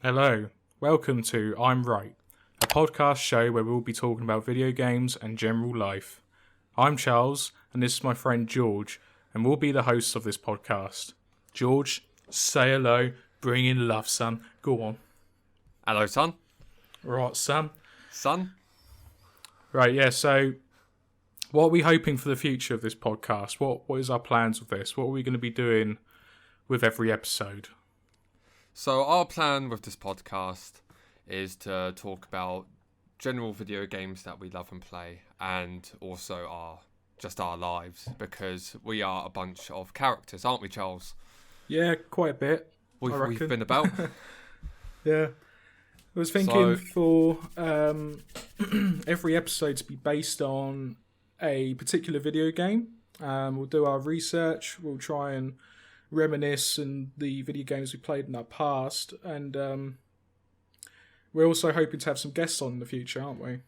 Hello, welcome to I'm Right, a podcast show where we'll be talking about video games and general life. I'm Charles, and this is my friend George, and we'll be the hosts of this podcast. George, say hello, bring in love, son. Go on. Hello, son. Right, son. Son? Right, yeah, so what are we hoping for the future of this podcast? What is our plans with this? What are we going to be doing with every episode? So our plan with this podcast is to talk about general video games that we love and play, and also our lives, because we are a bunch of characters, aren't we, Charles? Yeah, quite a bit. We've been about. Yeah. I was thinking for every episode to be based on a particular video game. We'll do our research. We'll try and reminisce and the video games we played in our past. And we're also hoping to have some guests on in the future, aren't we?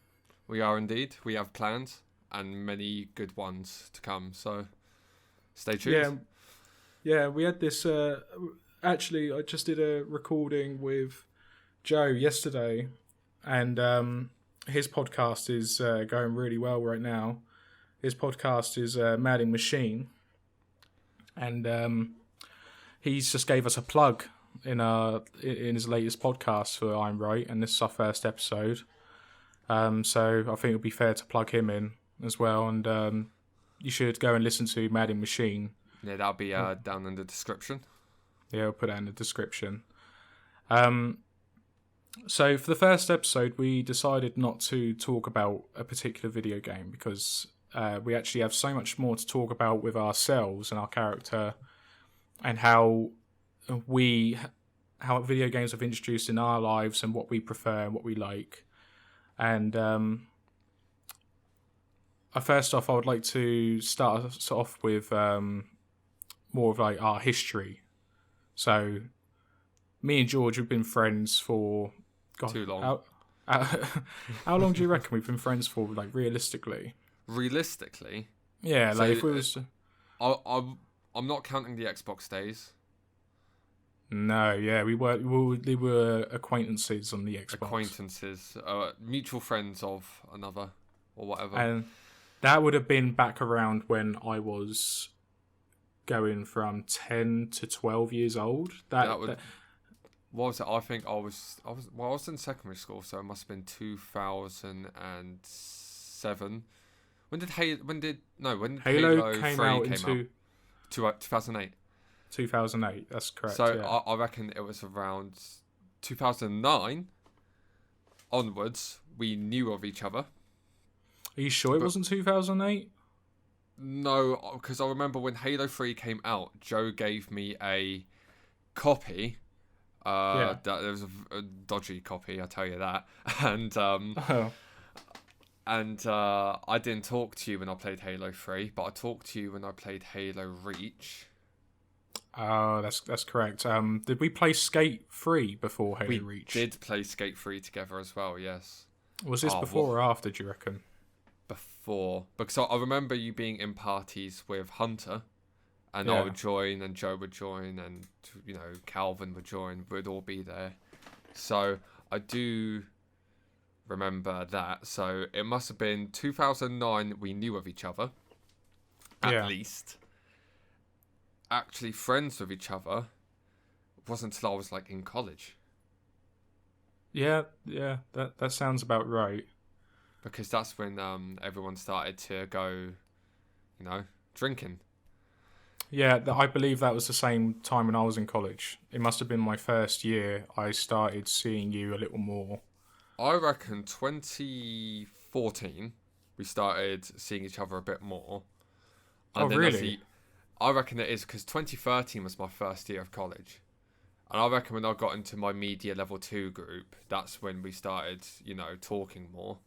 We are indeed. We have plans and many good ones to come. So stay tuned. Yeah. We had this. Actually, I just did a recording with Joe yesterday, and his podcast is going really well right now. His podcast is Madding Machine, and he's just gave us a plug in his latest podcast for I'm Right, and this is our first episode. So I think it would be fair to plug him in as well, and you should go and listen to Madding Machine. Yeah, that'll be down in the description. Yeah, I'll put that in the description. So for the first episode, we decided not to talk about a particular video game because we actually have so much more to talk about with ourselves and our character, and how video games have introduced in our lives and what we prefer and what we like. And first off, I would like to start us off with more of like our history. So me and George have been friends for too long. How long do you reckon we've been friends for, like, realistically? Realistically? Yeah, So, like if we was... I'm not counting the Xbox days. No, yeah, we were acquaintances on the Xbox. Acquaintances, mutual friends of another, or whatever. And that would have been back around when I was going from 10 to 12 years old. What was it? I think I was in secondary school, so it must have been 2007. When did Halo came 3 out came out? 2008. 2008, that's correct. So yeah. I reckon it was around 2009 onwards we knew of each other. Are you sure it wasn't 2008? No, because I remember when Halo 3 came out, Joe gave me a copy. That there was a dodgy copy, I tell you that. And I didn't talk to you when I played Halo 3, but I talked to you when I played Halo Reach. Oh, that's correct. Did we play Skate 3 before Halo Reach? We did play Skate 3 together as well, yes. Was this before or after, do you reckon? Before. Because I remember you being in parties with Hunter, and I would join, and Joe would join, and, you know, Calvin would join. We'd all be there. So I do remember that. So it must have been 2009 we knew of each other, at least. Actually friends with each other wasn't until I was, like, in college. Yeah, that sounds about right. Because that's when everyone started to go, you know, drinking. Yeah, I believe that was the same time when I was in college. It must have been my first year I started seeing you a little more. I reckon 2014 we started seeing each other a bit more. And then really? I reckon it is because 2013 was my first year of college. And I reckon when I got into my media level 2 group, that's when we started, you know, talking more.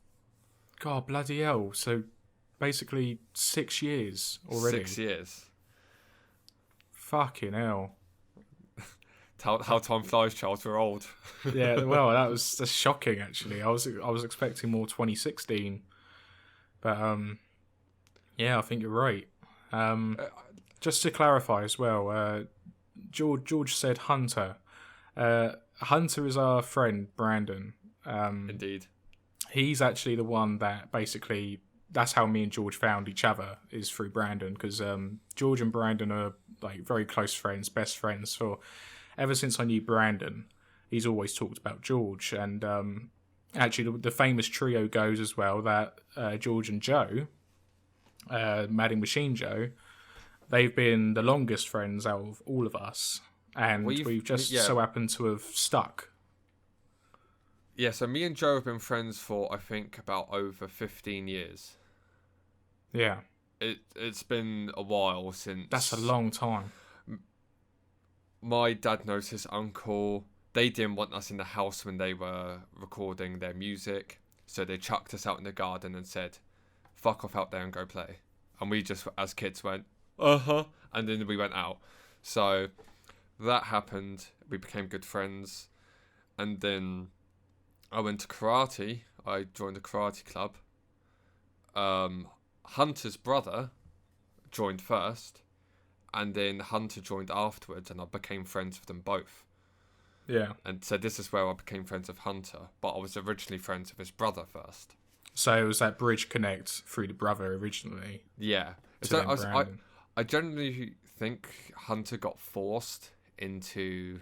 God, bloody hell. So basically 6 years already. 6 years. Fucking hell. How time flies, Charles. We're old. Yeah, well, that's shocking, actually. I was expecting more 2016. But, yeah, I think you're right. Just to clarify as well, George said Hunter. Hunter is our friend Brandon. Indeed. He's actually the one that basically, that's how me and George found each other, is through Brandon, because George and Brandon are like very close friends, best friends. For ever since I knew Brandon, he's always talked about George. And actually, the famous trio goes as well that George and Joe, Madding Machine Joe, they've been the longest friends out of all of us, and we've just so happened to have stuck. Yeah, so me and Joe have been friends for, I think, about over 15 years. Yeah. It's been a while since... That's a long time. My dad knows his uncle. They didn't want us in the house when they were recording their music, so they chucked us out in the garden and said, fuck off out there and go play. And we just, as kids, went, and then we went out. So that happened. We became good friends. And then I went to karate. I joined a karate club. Hunter's brother joined first, and then Hunter joined afterwards, and I became friends with them both. Yeah. And so this is where I became friends with Hunter, but I was originally friends with his brother first. So it was that bridge connect through the brother originally. Yeah. So I generally think Hunter got forced into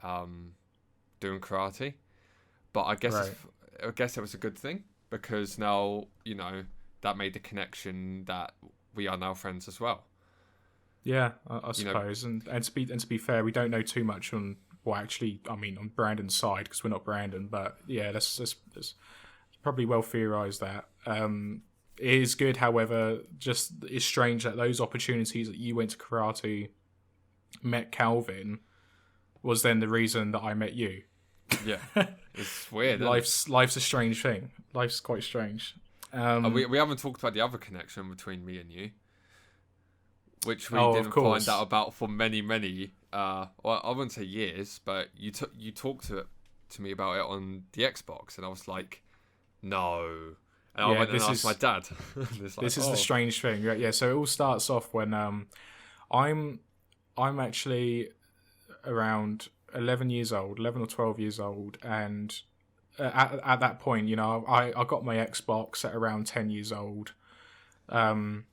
doing karate, but I guess it was a good thing, because now, you know, that made the connection that we are now friends as well. Yeah, I suppose. And to be fair, we don't know too much on on Brandon's side, because we're not Brandon. But yeah, that's probably well theorised that. It is good, however, just it's strange that those opportunities that you went to karate, met Calvin, was then the reason that I met you. Yeah, it's weird. Life's a strange thing. Life's quite strange. We haven't talked about the other connection between me and you, which we didn't find out about for many, well, I wouldn't say years, but you talked to me about it on the Xbox, and I was like, no. And I went and asked my dad. This is the strange thing. Yeah, so it all starts off when I'm actually around 11 or 12 years old, and at that point, you know, I got my Xbox at around 10 years old. Been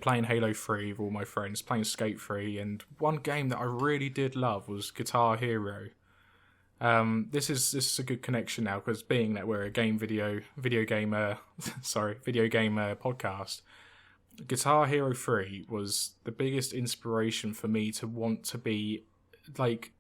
playing Halo 3 with all my friends, playing Skate 3, and one game that I really did love was Guitar Hero. This is a good connection now, because being that we're a video game podcast, Guitar Hero 3 was the biggest inspiration for me to want to be like.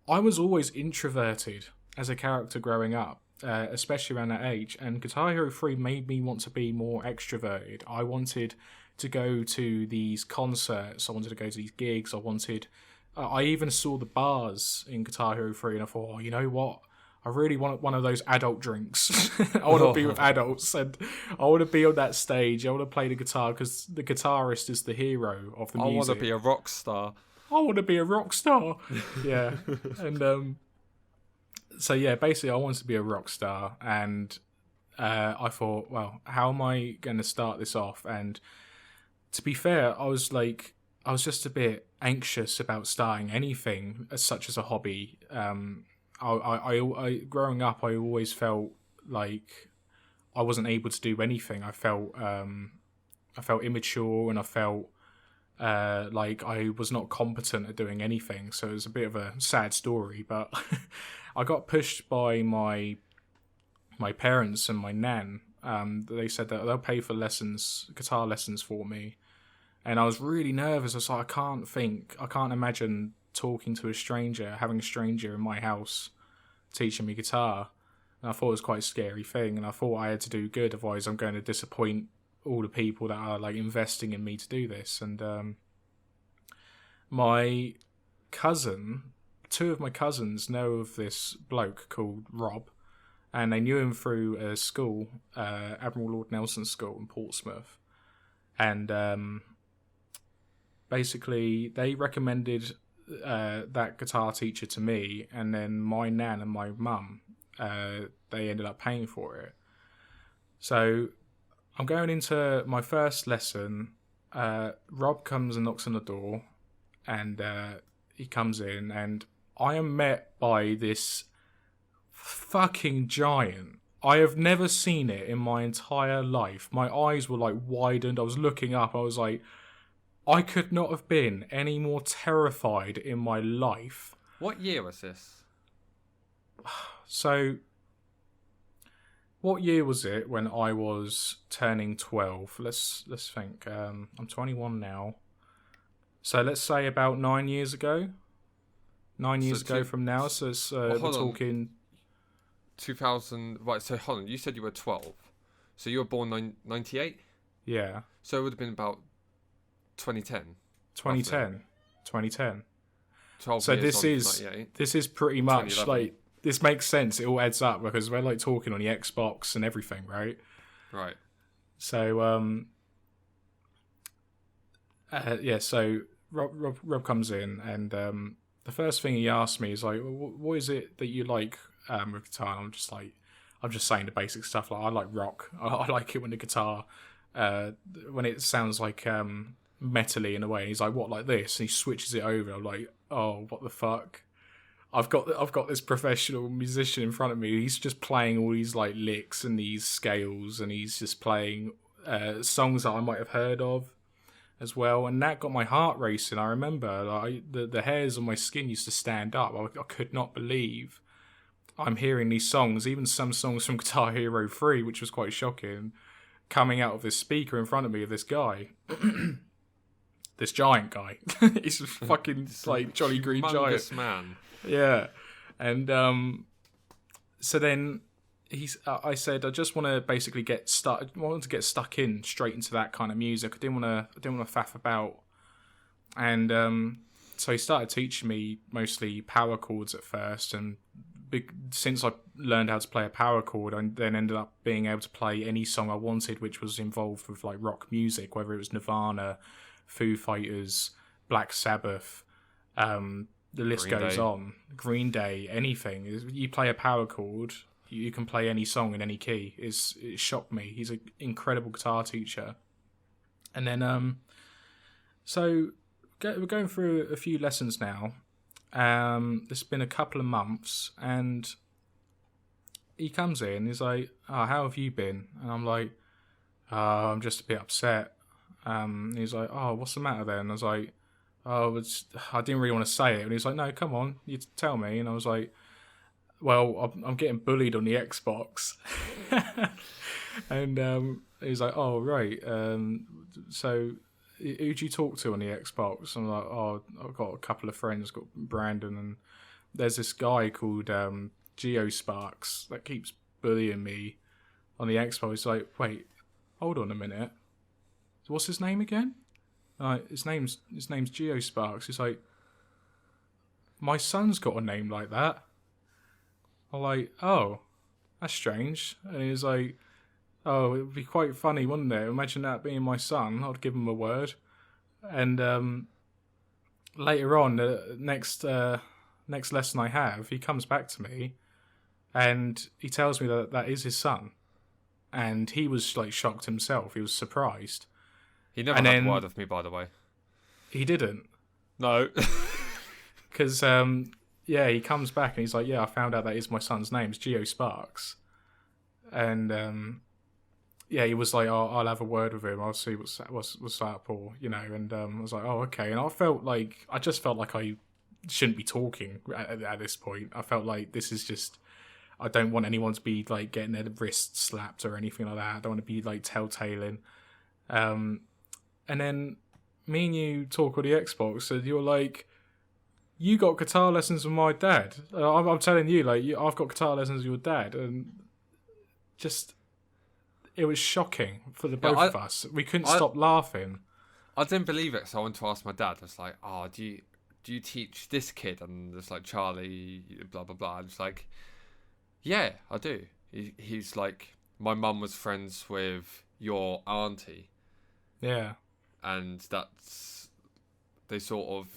I was always introverted as a character growing up, especially around that age, and Guitar Hero 3 made me want to be more extroverted. I wanted to go to these concerts, I wanted to go to these gigs, I even saw the bars in Guitar Hero 3, and I thought, you know what? I really want one of those adult drinks. I want to be with adults, and I want to be on that stage. I want to play the guitar, because the guitarist is the hero of the music. I want to be a rock star. I want to be a rock star. Yeah. And so yeah, basically I wanted to be a rock star, and I thought, well, how am I going to start this off? And to be fair, I was just a bit anxious about starting anything such as a hobby. I growing up, I always felt like I wasn't able to do anything. I felt immature, and I felt like I was not competent at doing anything. So it was a bit of a sad story, but I got pushed by my parents and my nan. They said that they'll pay for guitar lessons for me. And I was really nervous. I was like, I can't imagine talking to a stranger, having a stranger in my house teaching me guitar. And I thought it was quite a scary thing. And I thought I had to do good, otherwise I'm going to disappoint all the people that are like investing in me to do this. And two of my cousins know of this bloke called Rob, and they knew him through a school, Admiral Lord Nelson School in Portsmouth. And basically they recommended that guitar teacher to me, and then my nan and my mum, they ended up paying for it. So I'm going into my first lesson. Rob comes and knocks on the door, and he comes in, and I am met by this fucking giant. I have never seen it in my entire life. My eyes were like widened. I was looking up. I was like, I could not have been any more terrified in my life. What year was this? So, what year was it when I was turning 12? Let's think. I'm 21 now. So let's say about 9 years ago. 9 years ago from now. So it's, we're talking 2000. Right. So hold on. You said you were 12. So you were born 98. Yeah. So it would have been about 2010. 2010. Roughly. 2010. 12 so years this is pretty much like, this makes sense. It all adds up because we're like talking on the Xbox and everything, right? Right. So yeah. So Rob comes in, and the first thing he asked me is like, "What is it that you like with guitar?" And I'm just saying the basic stuff. Like, I like rock. I like it when the guitar when it sounds like metally in a way. And he's like, "What, like this?" And he switches it over. I'm like, "Oh, what the fuck." I've got this professional musician in front of me. He's just playing all these like licks and these scales, and he's just playing songs that I might have heard of as well. And that got my heart racing. I remember the hairs on my skin used to stand up. I could not believe I'm hearing these songs, even some songs from Guitar Hero 3, which was quite shocking, coming out of this speaker in front of me of this guy. This giant guy. He's a fucking like Jolly Green Giant. Man. Yeah. And so then I said I just want to basically get stuck. I wanted to get stuck in straight into that kind of music. I didn't want to faff about. And so he started teaching me mostly power chords at first, and since I learned how to play a power chord, I then ended up being able to play any song I wanted, which was involved with like rock music, whether it was Nirvana, Foo Fighters, Black Sabbath, the list goes on. Green Day, anything. You play a power chord, you can play any song in any key. It shocked me. He's an incredible guitar teacher. And then, so we're going through a few lessons now. It's been a couple of months, and he comes in. He's like, "Oh, how have you been?" And I'm like, "I'm just a bit upset." He's like, "Oh, what's the matter then?" And I was like, "Oh, I didn't really want to say it." And he's like, "No, come on, you tell me." And I was like, "Well, I'm getting bullied on the Xbox." And he's like, "Oh, right. So who do you talk to on the Xbox?" I'm like, "Oh, I've got a couple of friends, got Brandon, and there's this guy called GeoSparks that keeps bullying me on the Xbox." He's like, "Wait, hold on a minute. What's his name again?" His name's GeoSparks. He's like, "My son's got a name like that." I'm like, "Oh, that's strange." And he's like, "Oh, it would be quite funny, wouldn't it? Imagine that being my son. I'd give him a word." And later on, the next lesson I have, he comes back to me, and he tells me that is his son, and he was like shocked himself. He was surprised. He never had a word with me, by the way. He didn't. No. Because, yeah, he comes back and he's like, "Yeah, I found out that is my son's name. It's GeoSparks." And, yeah, he was like, I'll have a word with him. I'll see what's up, or, you know. And I was like, "Oh, okay." And I just felt like I shouldn't be talking at this point. I felt like this is just, I don't want anyone to be, like, getting their wrists slapped or anything like that. I don't want to be, like, telltaling. And then me and you talk on the Xbox, and you're like, "You got guitar lessons with my dad." I'm telling you, like, I've got guitar lessons with your dad, and just, it was shocking for the both of us. We couldn't stop laughing. I didn't believe it, so I went to ask my dad. I was like, "Oh, do you teach this kid?" And it's like, "Charlie, blah blah blah." I'm just like, "Yeah, I do." He's like, "My mum was friends with your auntie." Yeah. And they sort of,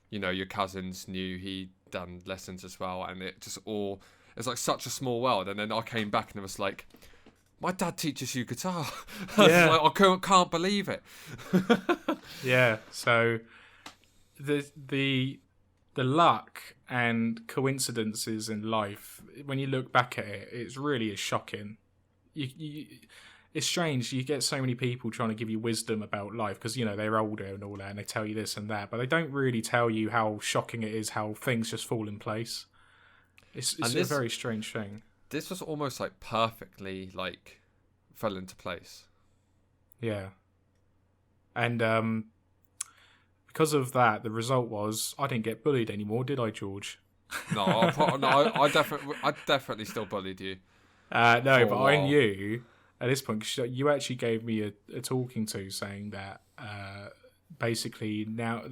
you know, your cousins knew he'd done lessons as well, and it's like such a small world. And then I came back and it was like, "My dad teaches you guitar." Yeah. I can't believe it. Yeah. So the the luck and coincidences in life, when you look back at it, it's really shocking. It's strange. You get so many people trying to give you wisdom about life because, they're older and all that, and they tell you this and that, but they don't really tell you how shocking it is, how things just fall in place. It's a very strange thing. This was almost like perfectly fell into place. Yeah. And because of that, the result was I didn't get bullied anymore, did I, George? No, I definitely still bullied you. No, but I knew at this point, cause you actually gave me a talking to saying that basically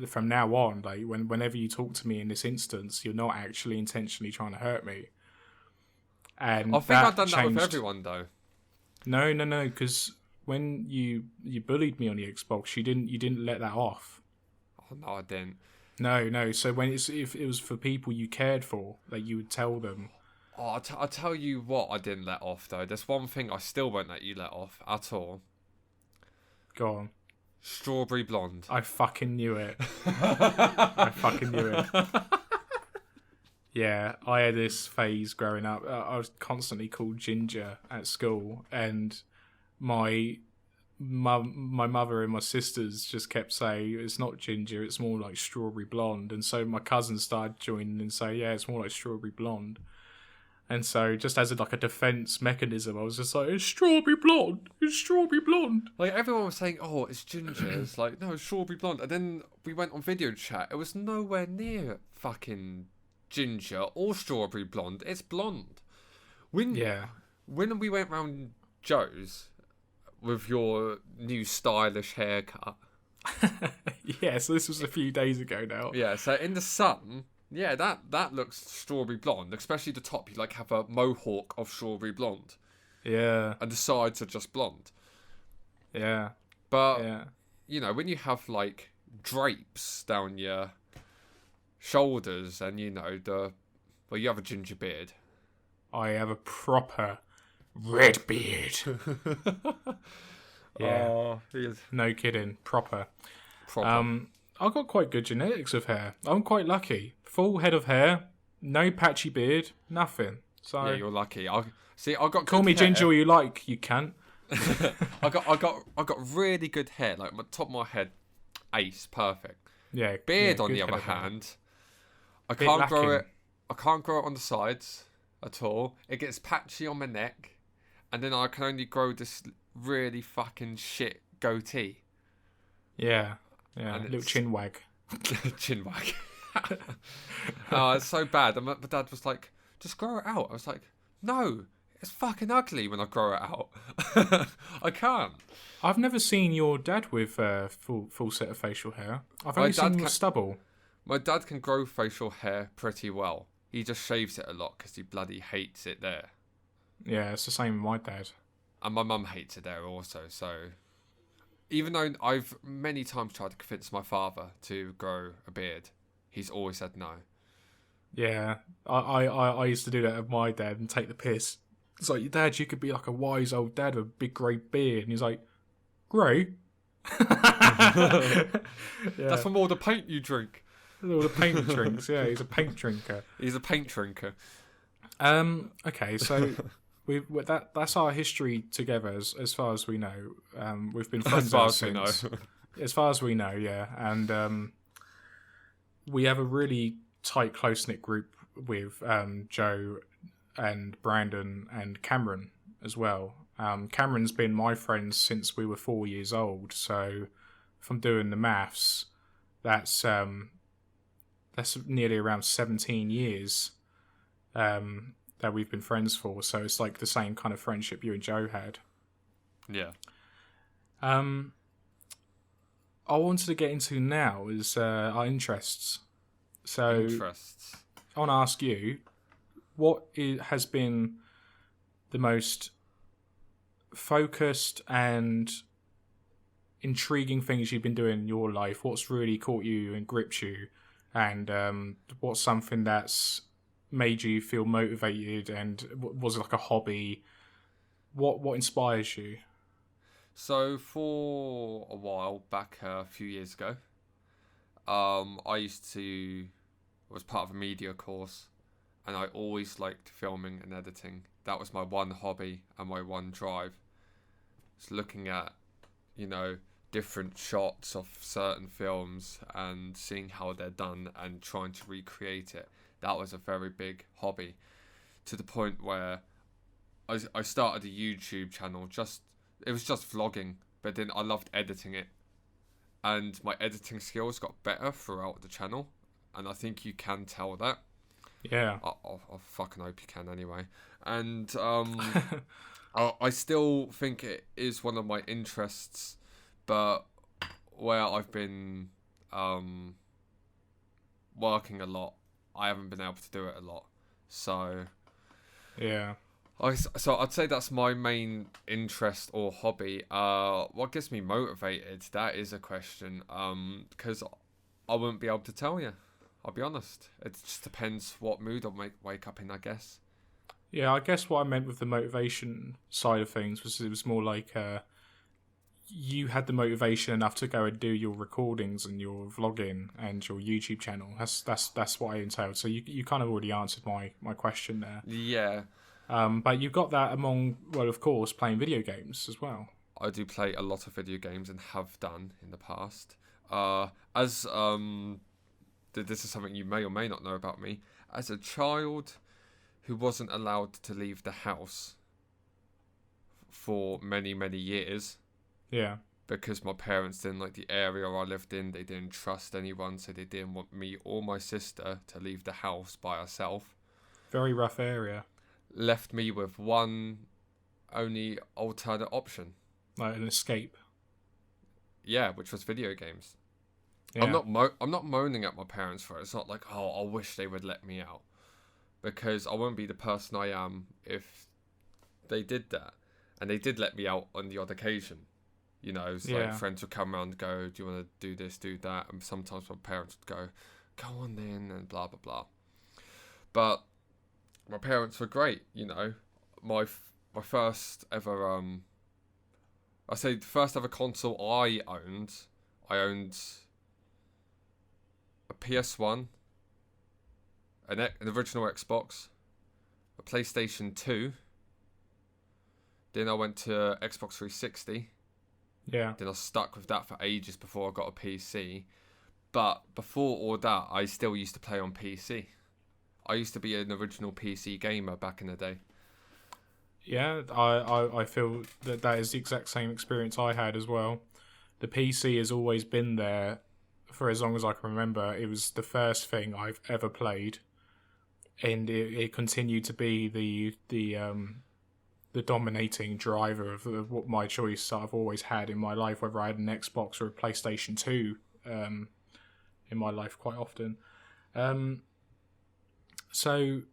from now on, whenever you talk to me in this instance, you're not actually intentionally trying to hurt me. And I think I've done that with everyone though. No, because when you bullied me on the Xbox, you didn't let that off. Oh no, I didn't. No. So if it was for people you cared for, you would tell them. Oh, I'll tell you what I didn't let off, though. There's one thing I still won't let you let off at all. Go on. Strawberry blonde. I fucking knew it. I fucking knew it. Yeah, I had this phase growing up. I was constantly called Ginger at school, and my mother and my sisters just kept saying, it's not Ginger, it's more like Strawberry Blonde. And so my cousins started joining and say, yeah, it's more like Strawberry Blonde. And so, just as a defense mechanism, I was just like, it's Strawberry Blonde. It's Strawberry Blonde. Everyone was saying, oh, it's Ginger. It's no, it's Strawberry Blonde. And then we went on video chat. It was nowhere near fucking Ginger or Strawberry Blonde. It's blonde. When we went round Joe's with your new stylish haircut. Yeah, so this was a few days ago now. Yeah, so in the sun... Yeah, that looks strawberry blonde, especially the top. You have a mohawk of strawberry blonde. Yeah. And the sides are just blonde. Yeah. But, when you have drapes down your shoulders and, you have a ginger beard. I have a proper red beard. Yeah. Oh, no kidding. Proper. I've got quite good genetics of hair. I'm quite lucky. Full head of hair, no patchy beard, nothing. So yeah, you're lucky. I got. Call me hair. Ginger all you like, you can't. I got really good hair. My top of my head, ace, perfect. Yeah. Beard on the other hand, I can't grow it. I can't grow it on the sides at all. It gets patchy on my neck, and then I can only grow this really fucking shit goatee. Yeah. Yeah. And little chin wag. Chin wag. Oh, it's so bad. And my dad was like, just grow it out. I was like, no, it's fucking ugly when I grow it out. I can't. I've never seen your dad with full set of facial hair. I've only seen him with stubble. My dad can grow facial hair pretty well. He just shaves it a lot because he bloody hates it there. Yeah, it's the same with my dad. And my mum hates it there also, so... Even though I've many times tried to convince my father to grow a beard, he's always said no. Yeah, I used to do that with my dad and take the piss. It's like, Dad, you could be like a wise old dad with a big grey beard. And he's like, grey? Yeah. That's from all the paint you drink. All the paint he drinks, yeah, he's a paint drinker. He's a paint drinker. Okay, so... That's our history together, as far as we know. We've been friends since. As far as we know, yeah. And we have a really tight, close-knit group with Joe and Brandon and Cameron as well. Cameron's been my friend since we were 4 years old. So if I'm doing the maths, that's nearly around 17 years. That we've been friends for, so it's like the same kind of friendship you and Joe had. Yeah. I wanted to get into now is our interests. So I want to ask you, what has been the most focused and intriguing things you've been doing in your life? What's really caught you and gripped you? And what's something that's made you feel motivated, and was it like a hobby? What inspires you? So for a while back, a few years ago, I used to was part of a media course, and I always liked filming and editing. That was my one hobby and my one drive. It's looking at, different shots of certain films and seeing how they're done and trying to recreate it. That was a very big hobby, to the point where I started a YouTube channel. It was just vlogging, but then I loved editing it, and my editing skills got better throughout the channel, and I think you can tell that. Yeah. I fucking hope you can anyway. And I still think it is one of my interests, but where I've been working a lot, I haven't been able to do it a lot. So yeah. So I'd say that's my main interest or hobby. What gets me motivated? That is a question. Because I wouldn't be able to tell you. I'll be honest. It just depends what mood I wake up in, I guess. Yeah, I guess what I meant with the motivation side of things was it was more like you had the motivation enough to go and do your recordings and your vlogging and your YouTube channel. That's what I entailed. So you kind of already answered my question there. Yeah. But you've got that among, well, of course, playing video games as well. I do play a lot of video games and have done in the past. This is something you may or may not know about me. As a child who wasn't allowed to leave the house for many, many years. Yeah. Because my parents didn't like the area I lived in. They didn't trust anyone, so they didn't want me or my sister to leave the house by herself. Very rough area. Left me with one only alternate option. Like an escape. Yeah, which was video games. Yeah. I'm not moaning at my parents for it. It's not like, oh, I wish they would let me out. Because I wouldn't be the person I am if they did that. And they did let me out on the odd occasion. It's like friends would come around and go, do you want to do this, do that? And sometimes my parents would go on then, and blah, blah, blah. But my parents were great, My first ever, I say the first ever console I owned a PS1, an original Xbox, a PlayStation 2. Then I went to Xbox 360. Yeah. Then I stuck with that for ages before I got a PC. But before all that, I still used to play on PC. I used to be an original PC gamer back in the day. Yeah, I feel that is the exact same experience I had as well. The PC has always been there for as long as I can remember. It was the first thing I've ever played, and it continued to be the dominating driver of what my choice I've always had in my life, whether I had an Xbox or a PlayStation 2 in my life quite often. So,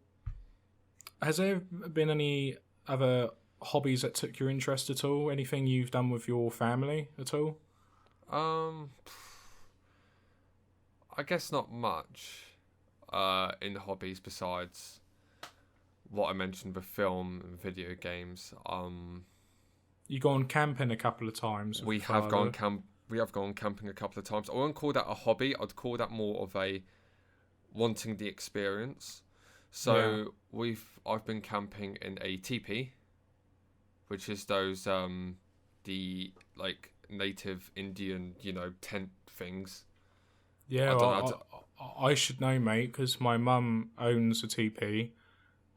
has there been any other hobbies that took your interest at all? Anything you've done with your family at all? I guess not much in hobbies besides what I mentioned with film and video games. You gone camping a couple of times? We have gone camping a couple of times. I wouldn't call that a hobby. I'd call that more of a wanting the experience. So I've been camping in a teepee, which is those the like native Indian tent things. Yeah, I should know, mate, because my mum owns a teepee,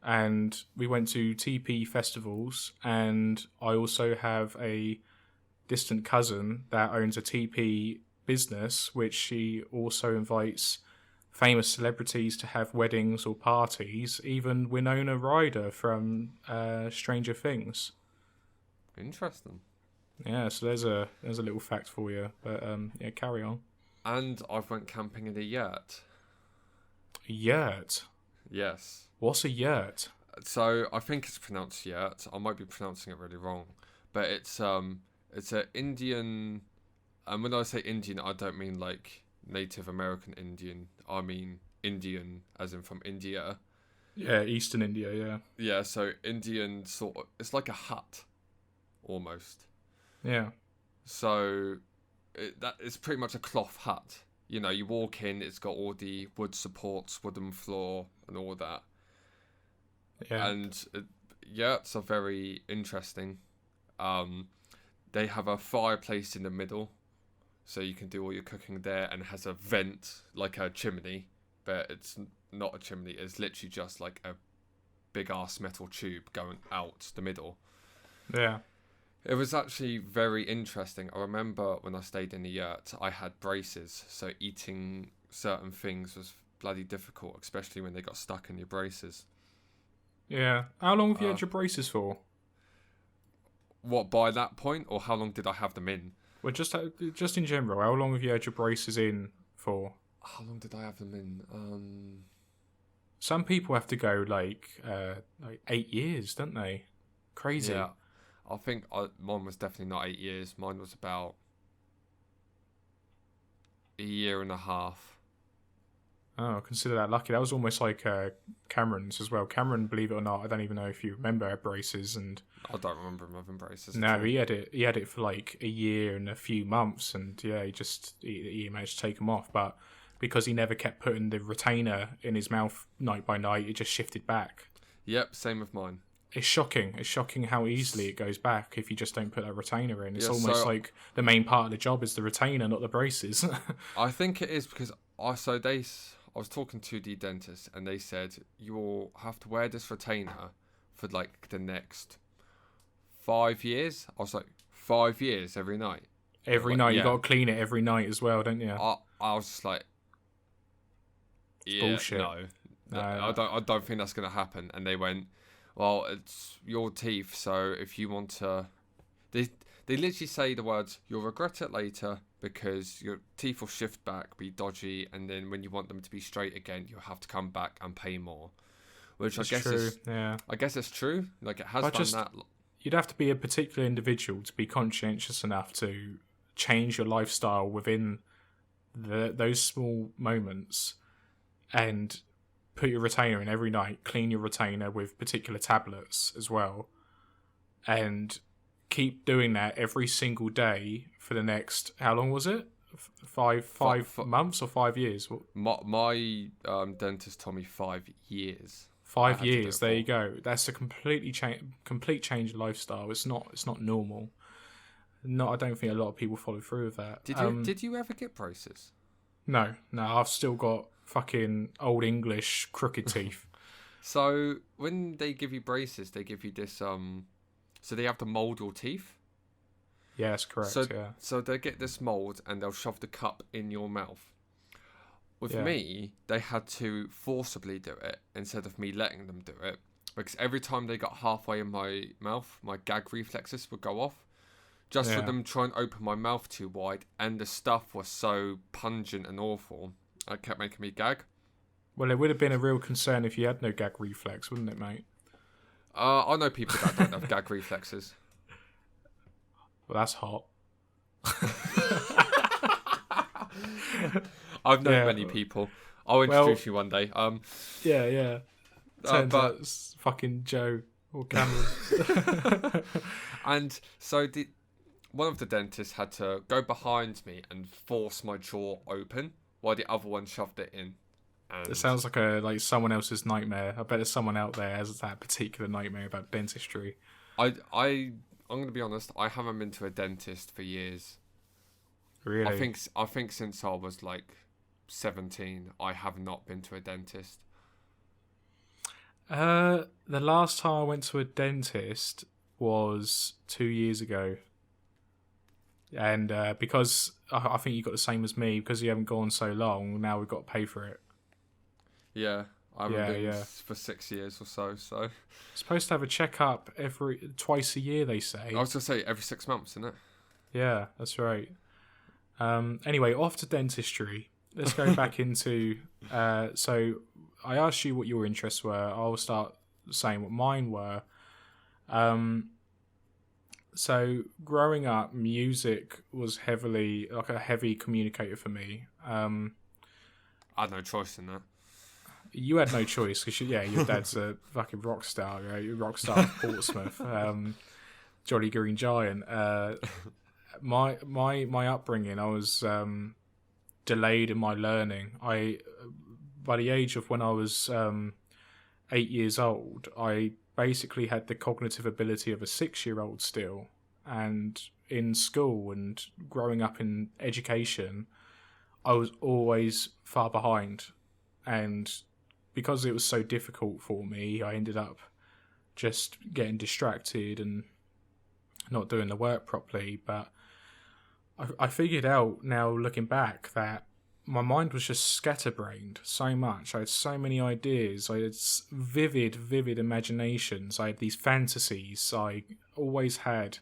and we went to teepee festivals, and I also have a distant cousin that owns a teepee business, which she also invites famous celebrities to have weddings or parties, even Winona Ryder from Stranger Things. Interesting. Yeah, so there's a little fact for you, but carry on. And I've went camping in a yurt. A yurt? Yes. What's a yurt? So I think it's pronounced yurt. I might be pronouncing it really wrong, but it's an Indian. And when I say Indian, I don't mean like Native American Indian. I mean Indian, as in from India. Yeah, Eastern India. Yeah. Yeah. So Indian sort of. It's like a hut, almost. Yeah. So that is pretty much a cloth hut. you know, you walk in, it's got all the wood supports, wooden floor, and all that. Yeah. And it's a very interesting. They have a fireplace in the middle, so you can do all your cooking there, and it has a vent like a chimney, but it's not a chimney. It's literally just like a big ass metal tube going out the middle. Yeah. It was actually very interesting. I remember when I stayed in the yurt, I had braces, so eating certain things was bloody difficult, especially when they got stuck in your braces. Yeah. How long have you had your braces for? What, by that point, or how long did I have them in? Well, just in general, how long have you had your braces in for? How long did I have them in? Some people have to go like 8 years, don't they? Crazy. Yeah. I think mine was definitely not 8 years. Mine was about a year and a half. Oh, consider that lucky. That was almost like Cameron's as well. Cameron, believe it or not, I don't even know if you remember had braces, and I don't remember him having braces. no, he had it for like a year and a few months, and yeah, he managed to take them off, but because he never kept putting the retainer in his mouth night by night, it just shifted back. Yep, same with mine. It's shocking. It's shocking how easily it goes back if you just don't put that retainer in. It's Yeah, almost so- like the main part of the job is the retainer, not the braces. I think it is because I was talking to the dentist, and they said you'll have to wear this retainer for like the next 5 years. I was like, 5 years every night. Every Like, night, you yeah. got to clean it every night as well, don't you? I was just like, yeah, bullshit. no, No. I don't think that's gonna happen. And they went, well, it's your teeth, so if you want to, they literally say the words, you'll regret it later because your teeth will shift back, be dodgy, and then when you want them to be straight again, you'll have to come back and pay more. Which It's I guess true. is, Yeah. I guess it's true. Like it has But done just- that. You'd have to be a particular individual to be conscientious enough to change your lifestyle within those small moments and put your retainer in every night, clean your retainer with particular tablets as well, and keep doing that every single day for the next, how long was it? Five months or 5 years? My dentist told me 5 years. 5 had to do years. it There for. you go. That's a complete change of lifestyle. It's not normal. I don't think a lot of people follow through with that. Did you ever get braces? No. I've still got fucking old English crooked teeth. So when they give you braces, they give you this so they have to mold your teeth. Yeah, that's correct. So yeah. so they get this mold and they'll shove the cup in your mouth. With Yeah. me, they had to forcibly do it instead of me letting them do it, because every time they got halfway in my mouth, my gag reflexes would go off. Just for Yeah. them trying to open my mouth too wide, and the stuff was so pungent and awful, it kept making me gag. Well, it would have been a real concern if you had no gag reflex, wouldn't it, mate? I know people that don't have gag reflexes. Well, that's hot. I've known Yeah. many people. I'll introduce you one day. Yeah. Turns but- out it's fucking Joe or Cameron. And so one of the dentists had to go behind me and force my jaw open while the other one shoved it in. And It sounds like someone else's nightmare. I bet there's someone out there has that particular nightmare about dentistry. I'm going to be honest, I haven't been to a dentist for years. Really? I think since I was like 17, I have not been to a dentist. The last time I went to a dentist was 2 years ago. And because I think you got the same as me, because you haven't gone so long, now we've got to pay for it. Yeah, I haven't been Yeah. for 6 years or so. Supposed to have a checkup twice a year, they say. I was going to say every 6 months, isn't it? Yeah, that's right. Anyway, off to dentistry. Let's go back into. So I asked you what your interests were. I'll start saying what mine were. So growing up, music was a heavy communicator for me. I had no choice in that. You had no choice because your dad's a fucking rock star. You're a rock star of Portsmouth, Jolly Green Giant. My upbringing, I was delayed in my learning. By the age of when I was 8 years old, I basically had the cognitive ability of a 6-year-old still. And in school and growing up in education, I was always far behind. And because it was so difficult for me, I ended up just getting distracted and not doing the work properly. But I figured out now, looking back, that my mind was just scatterbrained so much. I had so many ideas. I had vivid imaginations. I had these fantasies. I always had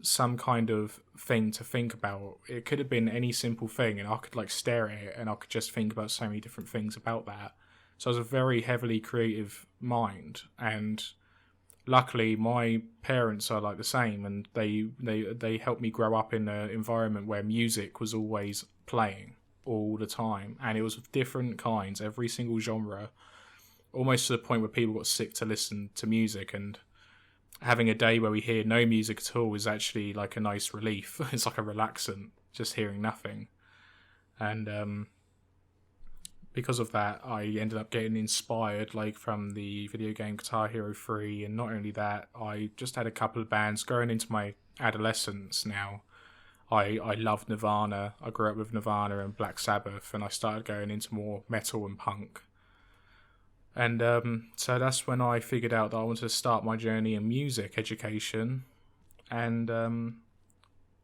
some kind of thing to think about. It could have been any simple thing, and I could like stare at it and I could just think about so many different things about that. So I was a very heavily creative mind, and luckily my parents are like the same, and they helped me grow up in an environment where music was always playing all the time, and it was of different kinds, every single genre, almost to the point where people got sick to listen to music. And having a day where we hear no music at all is actually like a nice relief. It's like a relaxant, just hearing nothing. And because of that, I ended up getting inspired like from the video game Guitar Hero 3, and not only that, I just had a couple of bands going into my adolescence now. I loved Nirvana. I grew up with Nirvana and Black Sabbath, and I started going into more metal and punk. And so that's when I figured out that I wanted to start my journey in music education. And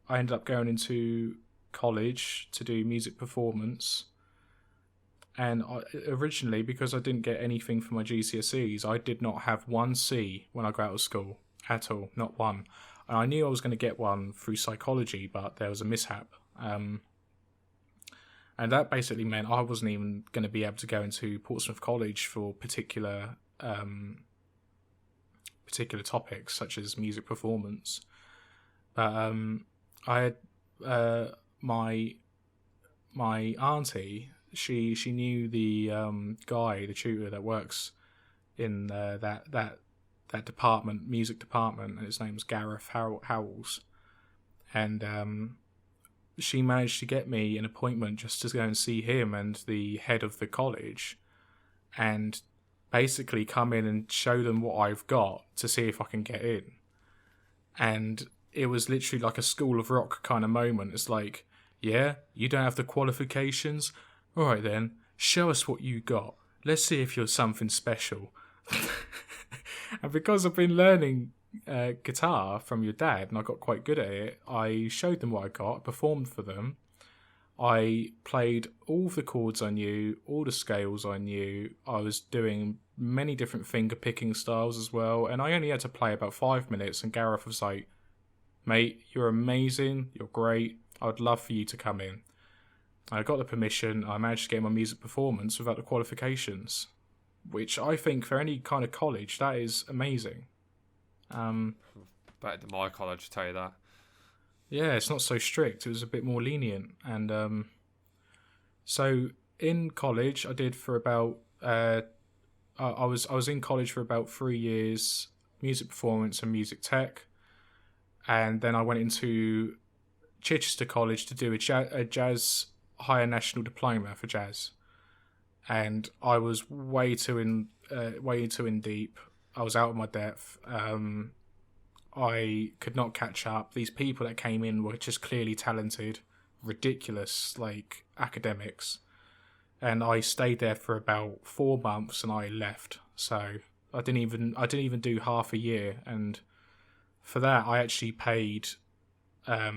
I ended up going into college to do music performance. And originally, because I didn't get anything for my GCSEs, I did not have one C when I got out of school at all, not one. And I knew I was going to get one through psychology, but there was a mishap. And that basically meant I wasn't even going to be able to go into Portsmouth College for particular topics, such as music performance. But I had my auntie. She knew the guy, the tutor that works in that department, music department, and his name's Gareth Howells. And she managed to get me an appointment just to go and see him and the head of the college, and basically come in and show them what I've got to see if I can get in. And it was literally like a School of Rock kind of moment. It's like, yeah, you don't have the qualifications? All right then, show us what you got. Let's see if you're something special. And because I've been learning guitar from your dad and I got quite good at it, I showed them what I got, performed for them. I played all the chords I knew, all the scales I knew. I was doing many different finger picking styles as well, and I only had to play about 5 minutes, and Gareth was like, mate, you're amazing, you're great, I would love for you to come in. I got the permission. I managed to get my music performance without the qualifications, which I think for any kind of college, that is amazing. Better than my college, I'll tell you that. Yeah, it's not so strict. It was a bit more lenient. And so in college, I did for about... I was in college for about 3 years, music performance and music tech. And then I went into Chichester College to do a jazz higher national diploma for jazz. And I was way too in deep. I was out of my depth. I could not catch up. These people that came in were just clearly talented, ridiculous, like academics. And I stayed there for about 4 months and I left. So I didn't even do half a year. And for that, I actually paid. I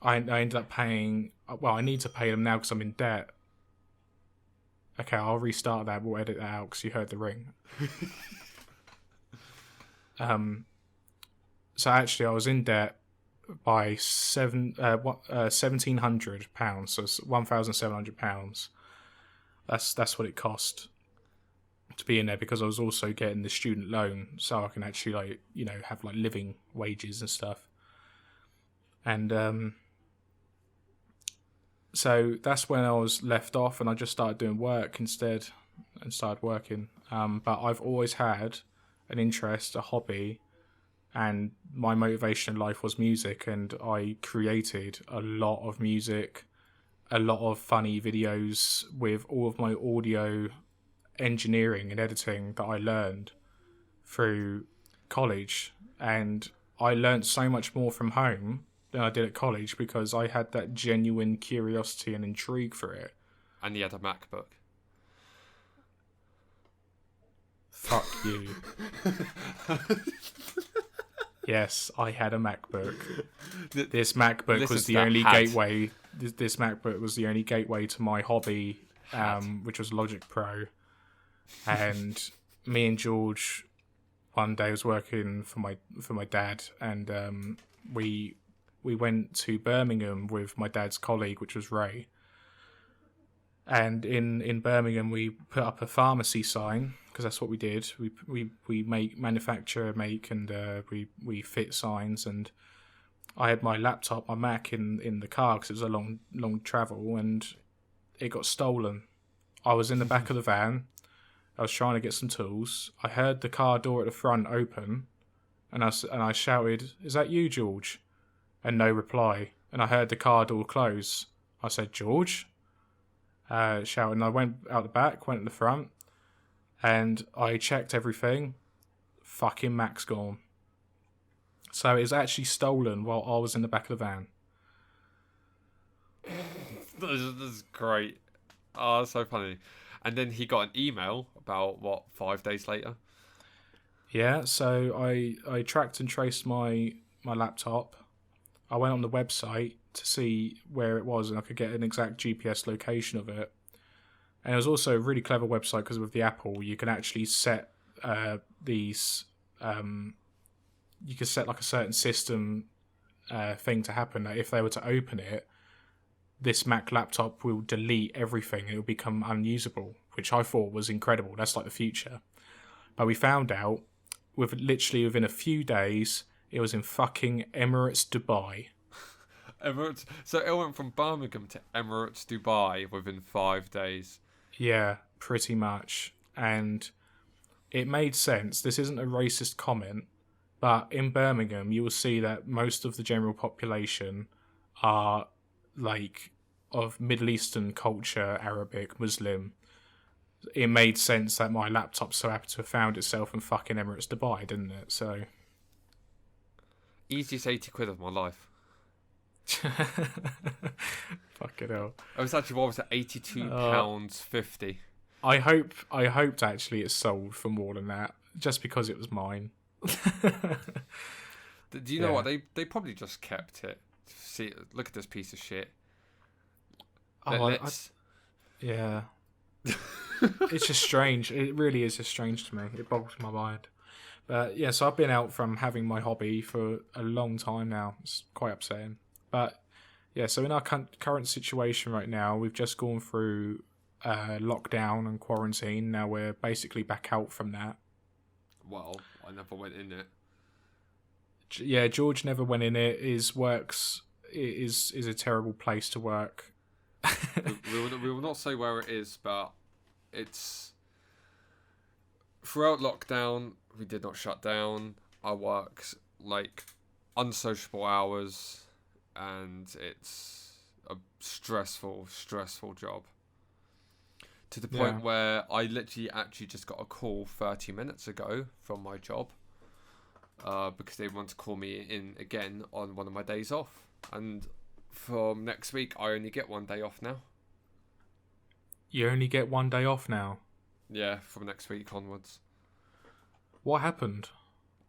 ended up paying. Well, I need to pay them now because I'm in debt. Okay, I'll restart that. We'll edit that out because you heard the ring. So actually, I was in debt by £1,700, so £1,700. That's what it cost to be in there, because I was also getting the student loan, so I can actually have living wages and stuff. And so that's when I was left off, and I just started doing work instead and started working. But I've always had an interest, a hobby, and my motivation in life was music, and I created a lot of music a lot of funny videos with all of my audio engineering and editing that I learned through college, and I learned so much more from home than I did at college because I had that genuine curiosity and intrigue for it. And you had a MacBook. Fuck you. Yes, I had a MacBook. This MacBook was the only gateway. This MacBook was the only gateway to my hobby, which was Logic Pro. And me and George, one day, was working for my dad, and we went to Birmingham with my dad's colleague, which was Ray. And in Birmingham, we put up a pharmacy sign because that's what we did. We manufacture, and we fit signs. And I had my laptop, my Mac, in the car because it was a long travel, and it got stolen. I was in the back of the van. I was trying to get some tools. I heard the car door at the front open, and I shouted, "Is that you, George?" And no reply. And I heard the car door close. I said, "George?" Shouted, and I went out the back, went to the front, and I checked everything. Fucking Mac's gone. So it was actually stolen while I was in the back of the van. This is great. Oh, that's so funny. And then he got an email about 5 days later. Yeah, so I tracked and traced my laptop. I went on the website to see where it was, and I could get an exact GPS location of it. And it was also a really clever website because with the Apple, you can actually set these. You could set like a certain system thing to happen. That if they were to open it, this Mac laptop will delete everything and it will become unusable, which I thought was incredible. That's like the future. But we found out within a few days, it was in fucking Emirates Dubai. Emirates. So it went from Birmingham to Emirates Dubai within 5 days. Yeah, pretty much. And it made sense. This isn't a racist comment, but in Birmingham, you will see that most of the general population are like of Middle Eastern culture, Arabic, Muslim. It made sense that my laptop so happened to have found itself in fucking Emirates Dubai, didn't it? So easiest 80 quid of my life. Fucking hell. It was actually, what was it, £82.50. I hoped actually it sold for more than that, just because it was mine. Do you know what? They probably just kept it. See, look at this piece of shit. Yeah. It's just strange. It really is just strange to me. It boggles my mind. But yeah, so I've been out from having my hobby for a long time now. It's quite upsetting. But yeah, so in our current situation right now, we've just gone through lockdown and quarantine. Now we're basically back out from that. Well, I never went in it. Yeah, George never went in it. His works is a terrible place to work. we will not say where it is, but it's throughout lockdown. We did not shut down. I worked like unsociable hours, and it's a stressful job. To the point where I literally actually just got a call 30 minutes ago from my job because they want to call me in again on one of my days off. And from next week, I only get 1 day off now. You only get 1 day off now? Yeah, from next week onwards. What happened?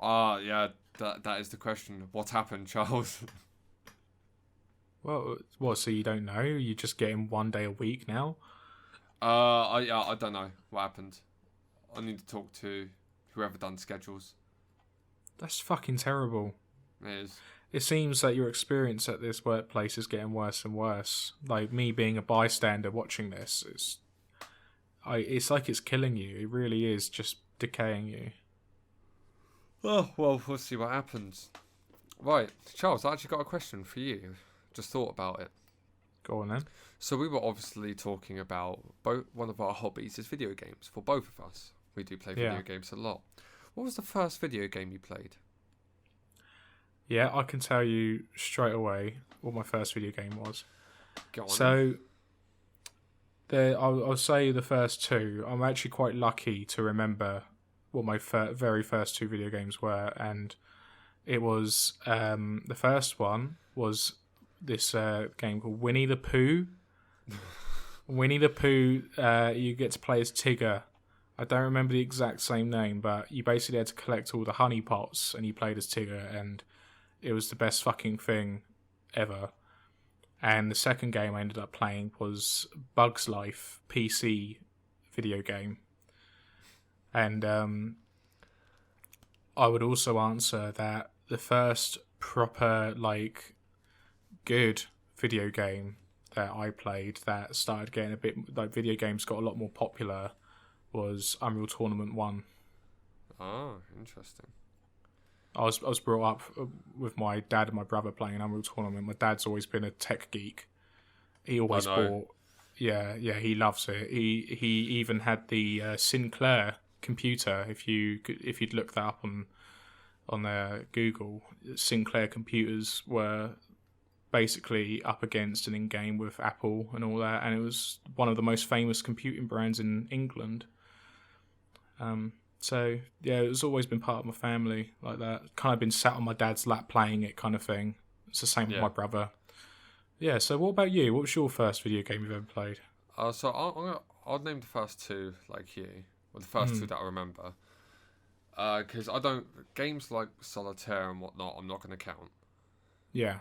Yeah, that is the question. What happened, Charles? Well, what, so you don't know? You're just getting 1 day a week now? I don't know what happened. I need to talk to whoever done schedules. That's fucking terrible. It is. It seems that your experience at this workplace is getting worse and worse. Like, me being a bystander watching this, it's like it's killing you. It really is just decaying you. Oh, well, we'll see what happens. Right, Charles, I actually got a question for you. Just thought about it. Go on then. So we were obviously talking about one of our hobbies is video games for both of us. We do play video games a lot. What was the first video game you played? Yeah, I can tell you straight away what my first video game was. Go on. So I'll say the first two. I'm actually quite lucky to remember what my very first two video games were, and it was the first one was this game called Winnie the Pooh. Winnie the Pooh. You get to play as Tigger. I don't remember the exact same name, but you basically had to collect all the honey pots, and you played as Tigger, and it was the best fucking thing ever. And the second game I ended up playing was Bugs Life PC video game. And I would also answer that the first proper, like, good video game that I played that started getting a bit, like, video games got a lot more popular was Unreal Tournament 1. Oh, interesting. I was brought up with my dad and my brother playing Unreal Tournament. My dad's always been a tech geek. He always bought... Yeah, he loves it. He even had the Sinclair computer. If you'd look that up on Google, Sinclair computers were basically up against and in game with Apple and all that, and it was one of the most famous computing brands in England. So yeah, it's always been part of my family like that. Kind of been sat on my dad's lap playing it, kind of thing. It's the same with my brother. Yeah. So what about you? What was your first video game you've ever played? So I'll name the first two like you, or the first two that I remember. Because games like Solitaire and whatnot, I'm not going to count. Yeah.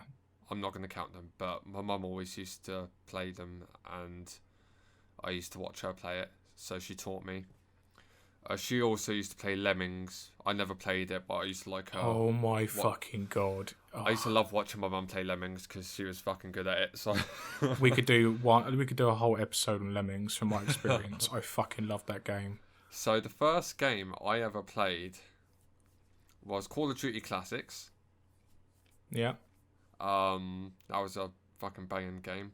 I'm not going to count them, but my mum always used to play them, and I used to watch her play it, so she taught me. She also used to play Lemmings. I never played it, but I used to like her. Oh my fucking god! Oh. I used to love watching my mum play Lemmings because she was fucking good at it. So we could do a whole episode on Lemmings from my experience. I fucking loved that game. So the first game I ever played was Call of Duty Classics. Yeah. That was a fucking banging game.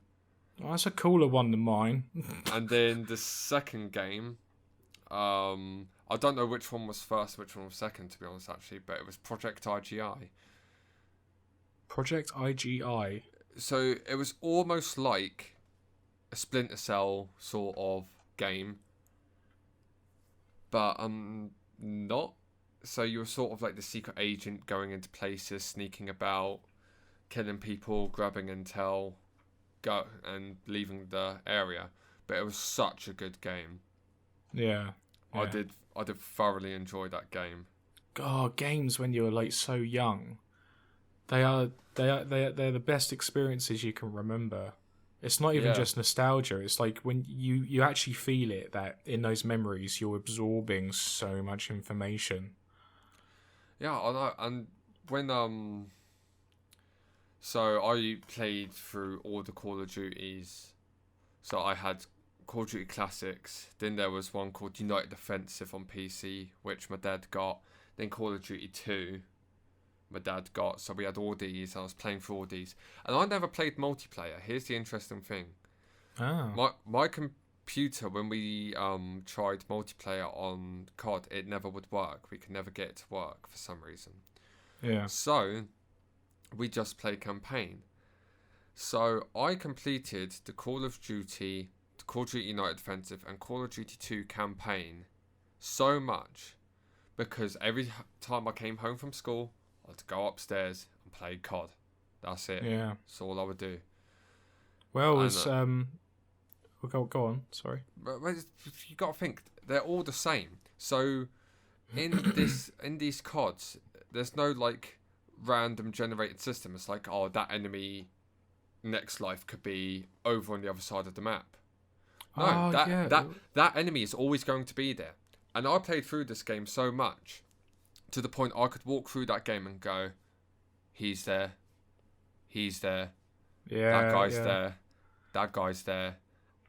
Oh, that's a cooler one than mine. And then the second game, I don't know which one was first, which one was second, to be honest, actually, but it was Project IGI. Project IGI? So it was almost like a Splinter Cell sort of game, but not. So you were sort of like the secret agent going into places, sneaking about, killing people, grabbing intel, and leaving the area. But it was such a good game. Yeah. I did thoroughly enjoy that game. God, games when you're like so young, they're the best experiences you can remember. It's not even just nostalgia. It's like when you actually feel it, that in those memories you're absorbing so much information. Yeah, I know. And when so I played through all the Call of Duties. So I had Call of Duty Classics. Then there was one called United Offensive on PC, which my dad got. Then Call of Duty 2, my dad got. So we had all these. I was playing through all these, and I never played multiplayer. Here's the interesting thing. Oh. My computer, when we tried multiplayer on COD, it never would work. We could never get it to work for some reason. Yeah. So we just play campaign. So I completed the Call of Duty United Offensive and Call of Duty 2 campaign so much because every time I came home from school, I had to go upstairs and play COD. That's it. Yeah. That's all I would do. Well, go on. Sorry. But you got to think they're all the same. So in these CODs, there's no like random generated system. It's like, oh, that enemy next life could be over on the other side of the map. No, that enemy is always going to be there. And I played through this game so much to the point I could walk through that game and go, he's there, that guy's there.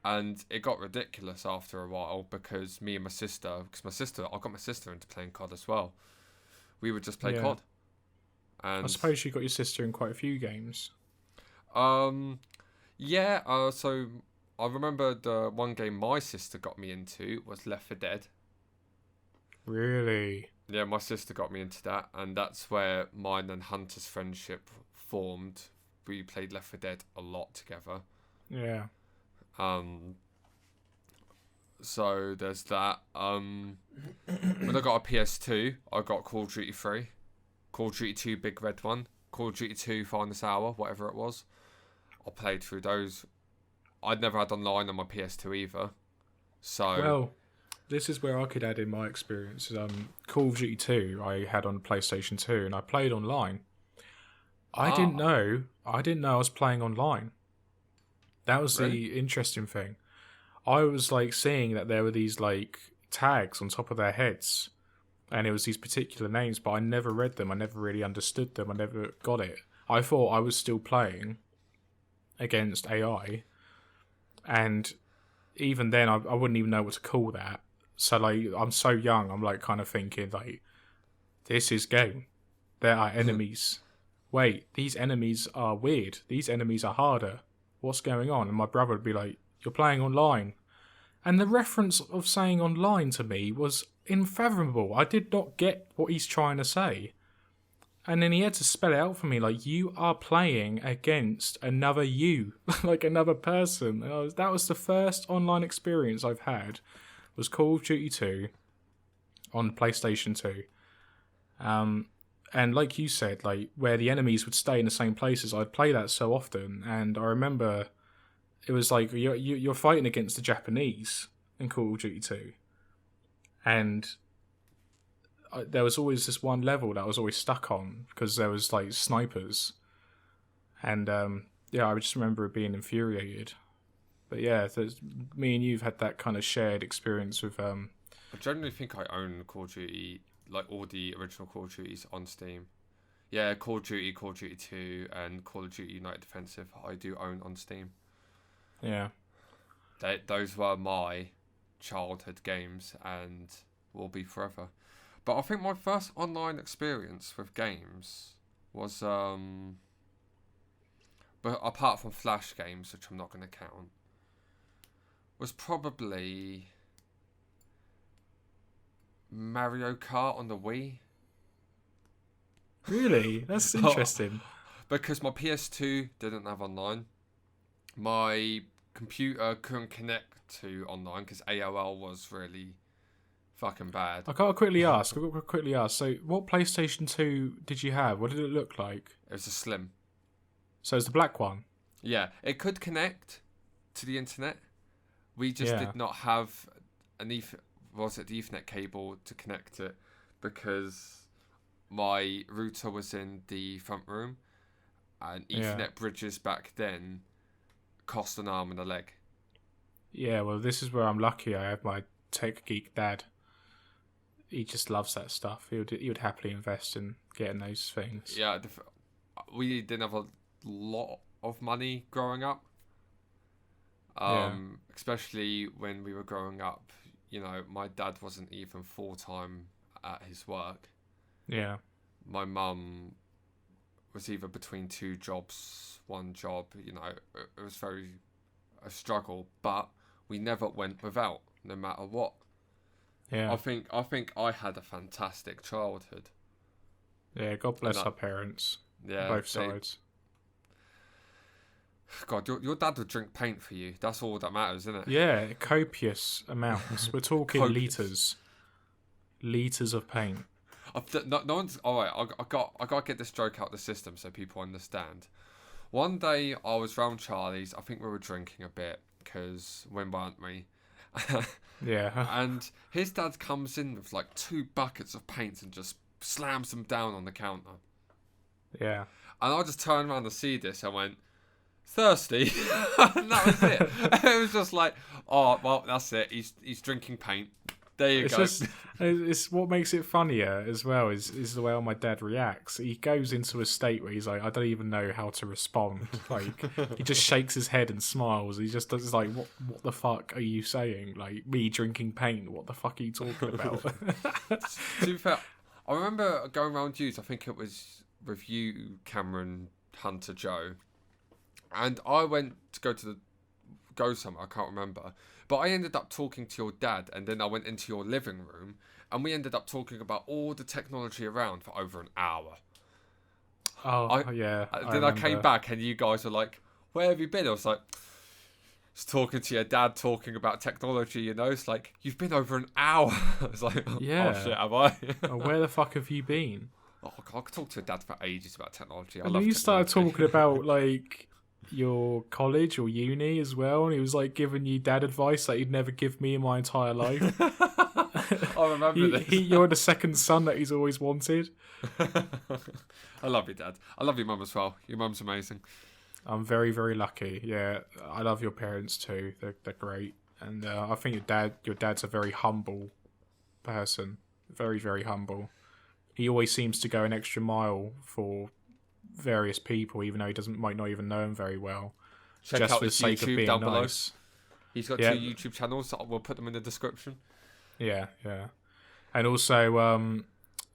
And it got ridiculous after a while because I got my sister into playing COD as well. We would just play COD. And I suppose you got your sister in quite a few games. So I remember the one game my sister got me into was Left 4 Dead. Really? Yeah, my sister got me into that, and that's where mine and Hunter's friendship formed. We played Left 4 Dead a lot together. Yeah. So there's that. When I got a PS2, I got Call of Duty 3, Call of Duty 2 Big Red One, Call of Duty 2 Finest Hour, whatever it was. I played through those. I'd never had online on my PS2 either. So Well, this is where I could add in my experience. Call of Duty 2 I had on PlayStation 2 and I played online. I didn't know I was playing online. That was Really? the interesting thing. I was like seeing that there were these like tags on top of their heads and it was these particular names, but I never read them. I never really understood them. I never got it. I thought I was still playing against AI, and even then I wouldn't even know what to call that. So like I'm so young, I'm like kind of thinking like, this is game. There are enemies. Wait, these enemies are weird. These enemies are harder. What's going on? And my brother would be like, you're playing online. And the reference of saying online to me was unfathomable. I did not get what he's trying to say. And then he had to spell it out for me, like, you are playing against another you, like another person. And that was the first online experience I've had, was Call of Duty 2 on PlayStation 2. And like you said, like, where the enemies would stay in the same places, I'd play that so often. And I remember it was like, you're fighting against the Japanese in Call of Duty 2. And there was always this one level that I was always stuck on because there was like snipers, and I just remember being infuriated. But yeah, me and you've had that kind of shared experience with. I generally think I own Call of Duty, like all the original Call of Duties on Steam. Yeah, Call of Duty, Call of Duty 2, and Call of Duty United Defensive I do own on Steam. Yeah, those were my childhood games and will be forever. But I think my first online experience with games was, but apart from Flash games, which I'm not going to count, was probably Mario Kart on the Wii. really, that's interesting. Because my PS2 didn't have online. My computer couldn't connect to online because AOL was really fucking bad. I gotta quickly ask. So, what PlayStation 2 did you have? What did it look like? It was a Slim. So it's the black one. Yeah, it could connect to the internet. We just did not have the Ethernet cable to connect it because my router was in the front room, and Ethernet bridges back then cost an arm and a leg. Yeah, well, this is where I'm lucky. I have my tech geek dad. He just loves that stuff. He would happily invest in getting those things. Yeah, we didn't have a lot of money growing up. Especially when we were growing up, you know, my dad wasn't even full-time at his work. Yeah. My mum was either between two jobs, one job, you know, it was a struggle, but we never went without, no matter what. Yeah. I think I had a fantastic childhood. Yeah, God bless our parents. Yeah. Both sides. God, your dad would drink paint for you. That's all that matters, isn't it? Yeah, copious amounts. We're talking litres. Litres of paint. No one's all right. I got to get this joke out of the system so people understand. One day I was round Charlie's. I think we were drinking a bit because when weren't we? Yeah. And his dad comes in with like 2 buckets of paint and just slams them down on the counter. Yeah. And I just turned around to see this and went, thirsty? And that was it. It was just like, oh, well, that's it. He's drinking paint. There you go. It's what makes it funnier as well is the way my dad reacts. He goes into a state where he's like, I don't even know how to respond. Like, he just shakes his head and smiles. He just does like, what the fuck are you saying? Like, me drinking paint. What the fuck are you talking about? To be fair, I remember going around you. I think it was with you, Cameron, Hunter, Joe, and I went to go somewhere. I can't remember. But I ended up talking to your dad, and then I went into your living room, and we ended up talking about all the technology around for over an hour. Oh, yeah. Then I came back, and you guys were like, where have you been? I was like, talking to your dad talking about technology, you know, it's like, you've been over an hour. It's like, oh shit, have I? Where the fuck have you been? Oh, I could talk to your dad for ages about technology. And you started talking about, like, your college or uni as well, and he was, like, giving you dad advice that he'd never give me in my entire life. I remember this. You're the second son that he's always wanted. I love you, Dad. I love your mum as well. Your mum's amazing. I'm very, very lucky. Yeah, I love your parents too. They're great, and I think your dad's a very humble person. Very, very humble. He always seems to go an extra mile for various people, even though he might not even know them very well. Check just out for the his sake of YouTube being down nice. below. He's got 2 YouTube channels. So we'll put them in the description. Yeah, and also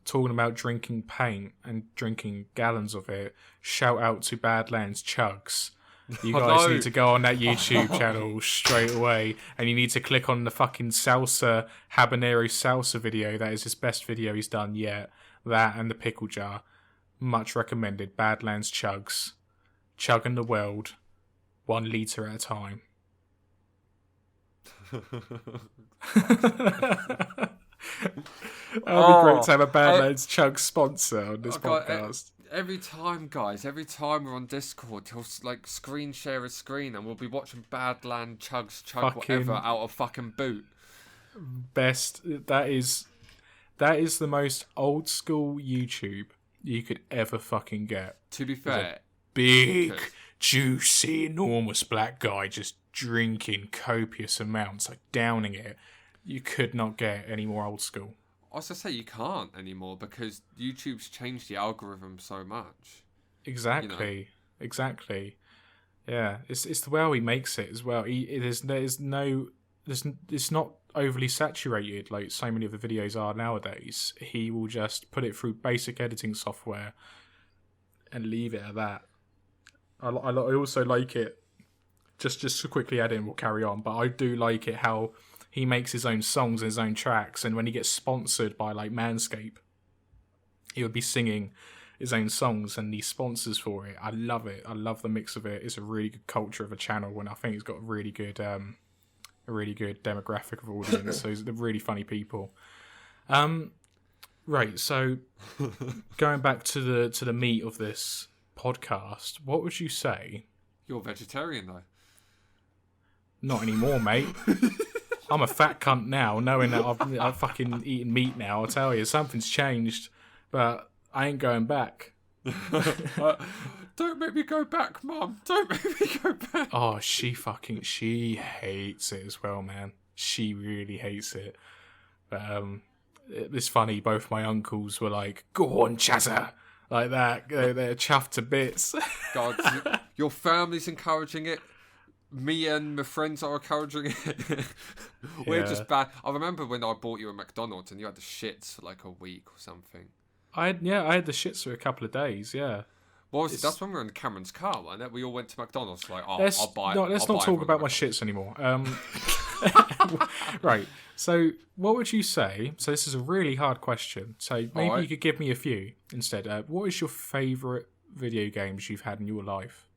talking about drinking paint and drinking gallons of it. Shout out to Badlands Chugs. You guys need to go on that YouTube channel straight away, and you need to click on the fucking salsa, habanero salsa video. That is his best video he's done yet. That and the pickle jar. Much recommended. Badlands Chugs. Chugging the world 1 litre at a time. That would be great to have a Badlands Chug sponsor on this podcast. Every time we're on Discord, he'll like screen share a screen, and we'll be watching Badland Chugs chug whatever out of fucking boot. Best. That is the most old school YouTube you could ever fucking get. To be fair, big, juicy, enormous black guy just drinking copious amounts, like downing it. You could not get any more old school. I was to say you can't anymore because YouTube's changed the algorithm so much. Exactly. You know? Exactly. Yeah, it's the way he makes it as well. It's not overly saturated like so many of the videos are nowadays. He will just put it through basic editing software and leave it at that. I also like it. Just to quickly add in, we'll carry on. But I do like it how he makes his own songs and his own tracks, and when he gets sponsored by like Manscaped, he would be singing his own songs and these sponsors for it. I love it. I love the mix of it. It's a really good culture of a channel, and I think it's got a really good demographic of audience. So they're really funny people. Right. So going back to the meat of this podcast, what would you say? You're vegetarian though. Not anymore, mate. I'm a fat cunt now, knowing that I've fucking eaten meat now. I tell you, something's changed, but I ain't going back. Don't make me go back, Mum. Don't make me go back. Oh, she hates it as well, man. She really hates it. But it's funny. Both my uncles were like, "Go on, Chazza," like that. They're chuffed to bits. God, your family's encouraging it. Me and my friends are encouraging it. We're just bad. I remember when I bought you a McDonald's and you had the shits for like a week or something. I had the shits for a couple of days. Yeah. Well, that's when we were in Cameron's car, wasn't it? We all went to McDonald's. Like, let's not talk about my shits anymore. Right. So, what would you say? So, this is a really hard question. So, maybe you could give me a few instead. What is your favourite video games you've had in your life?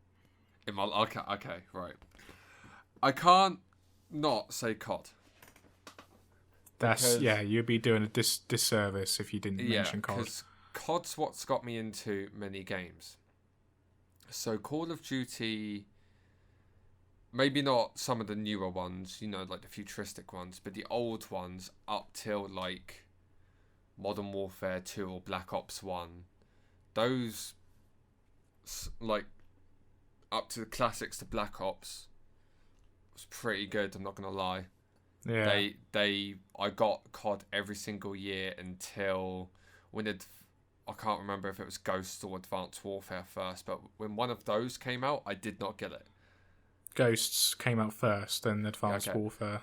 Okay, right. I can't not say COD. You'd be doing a disservice if you didn't mention COD. Because COD's what's got me into many games. So Call of Duty, maybe not some of the newer ones, you know, like the futuristic ones, but the old ones up till like Modern Warfare 2 or Black Ops 1. Those, like, up to the classics to Black Ops was pretty good, I'm not gonna lie. Yeah. I got COD every single year until I can't remember if it was Ghosts or Advanced Warfare first, but when one of those came out, I did not get it. Ghosts came out first, then Advanced Warfare.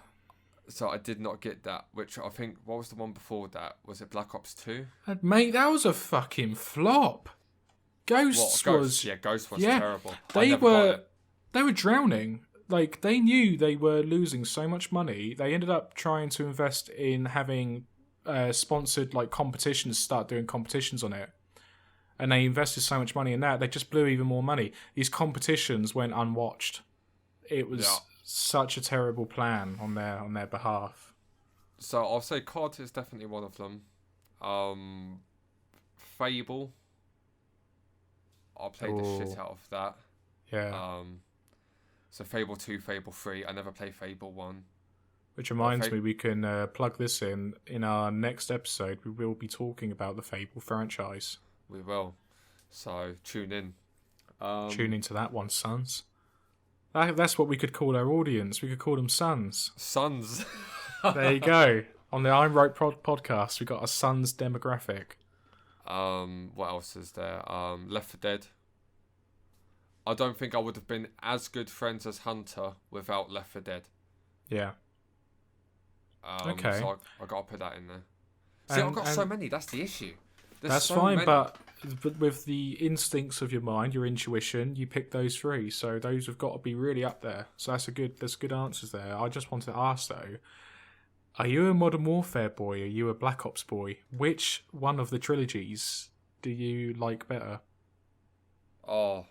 So I did not get that, which I think, what was the one before that? Was it Black Ops 2? Mate, that was a fucking flop. Ghosts was terrible. They were drowning. Like, they knew they were losing so much money. They ended up trying to invest in having sponsored like competitions, start doing competitions on it. And they invested so much money in that, they just blew even more money. These competitions went unwatched. It was such a terrible plan on their behalf. So I'll say COD is definitely one of them. Fable. I played the shit out of that. Yeah. So Fable 2, Fable 3. I never played Fable 1. Which reminds me, we can plug this in our next episode. We will be talking about the Fable franchise. We will. So tune in. Tune into that one, sons. That's what we could call our audience. We could call them sons. Sons. There you go. On the I'm Right podcast, we got a sons demographic. What else is there? Left 4 Dead. I don't think I would have been as good friends as Hunter without Left 4 Dead. Yeah. Okay. So I got to put that in there. See, I've got so many. That's the issue. That's so fine, but with the instincts of your mind, your intuition, you pick those 3. So those have got to be really up there. So there's good answers there. I just wanted to ask though, are you a Modern Warfare boy? Are you a Black Ops boy? Which one of the trilogies do you like better? Oh,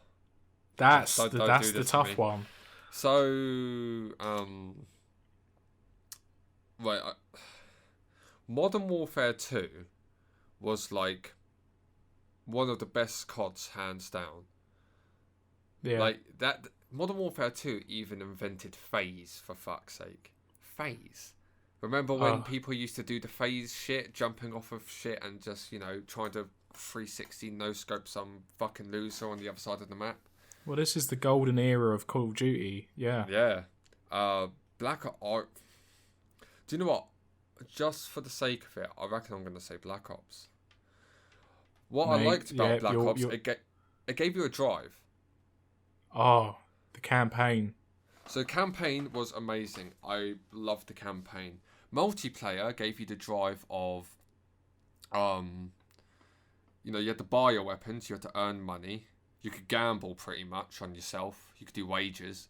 that's the tough one. So, right, Modern Warfare 2 was like one of the best CODs, hands down. Yeah. Like that, Modern Warfare 2 even invented phase, for fuck's sake. Phase. Remember when people used to do the phase shit, jumping off of shit and just, trying to 360 no-scope some fucking loser on the other side of the map? Well, this is the golden era of Call of Duty, yeah. Yeah. Black Ops... Do you know what? Just for the sake of it, I reckon I'm going to say Black Ops. What I liked about Black Ops, it gave you a drive. Oh, the campaign. So campaign was amazing. I loved the campaign. Multiplayer gave you the drive of, you had to buy your weapons, you had to earn money. You could gamble pretty much on yourself. You could do wagers.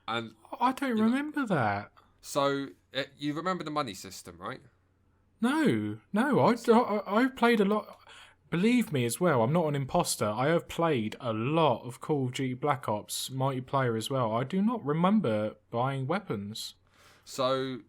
and I don't remember that. So, you remember the money system, right? No. I played a lot. Believe me as well, I'm not an imposter. I have played a lot of Call of Duty Black Ops multiplayer as well. I do not remember buying weapons. So,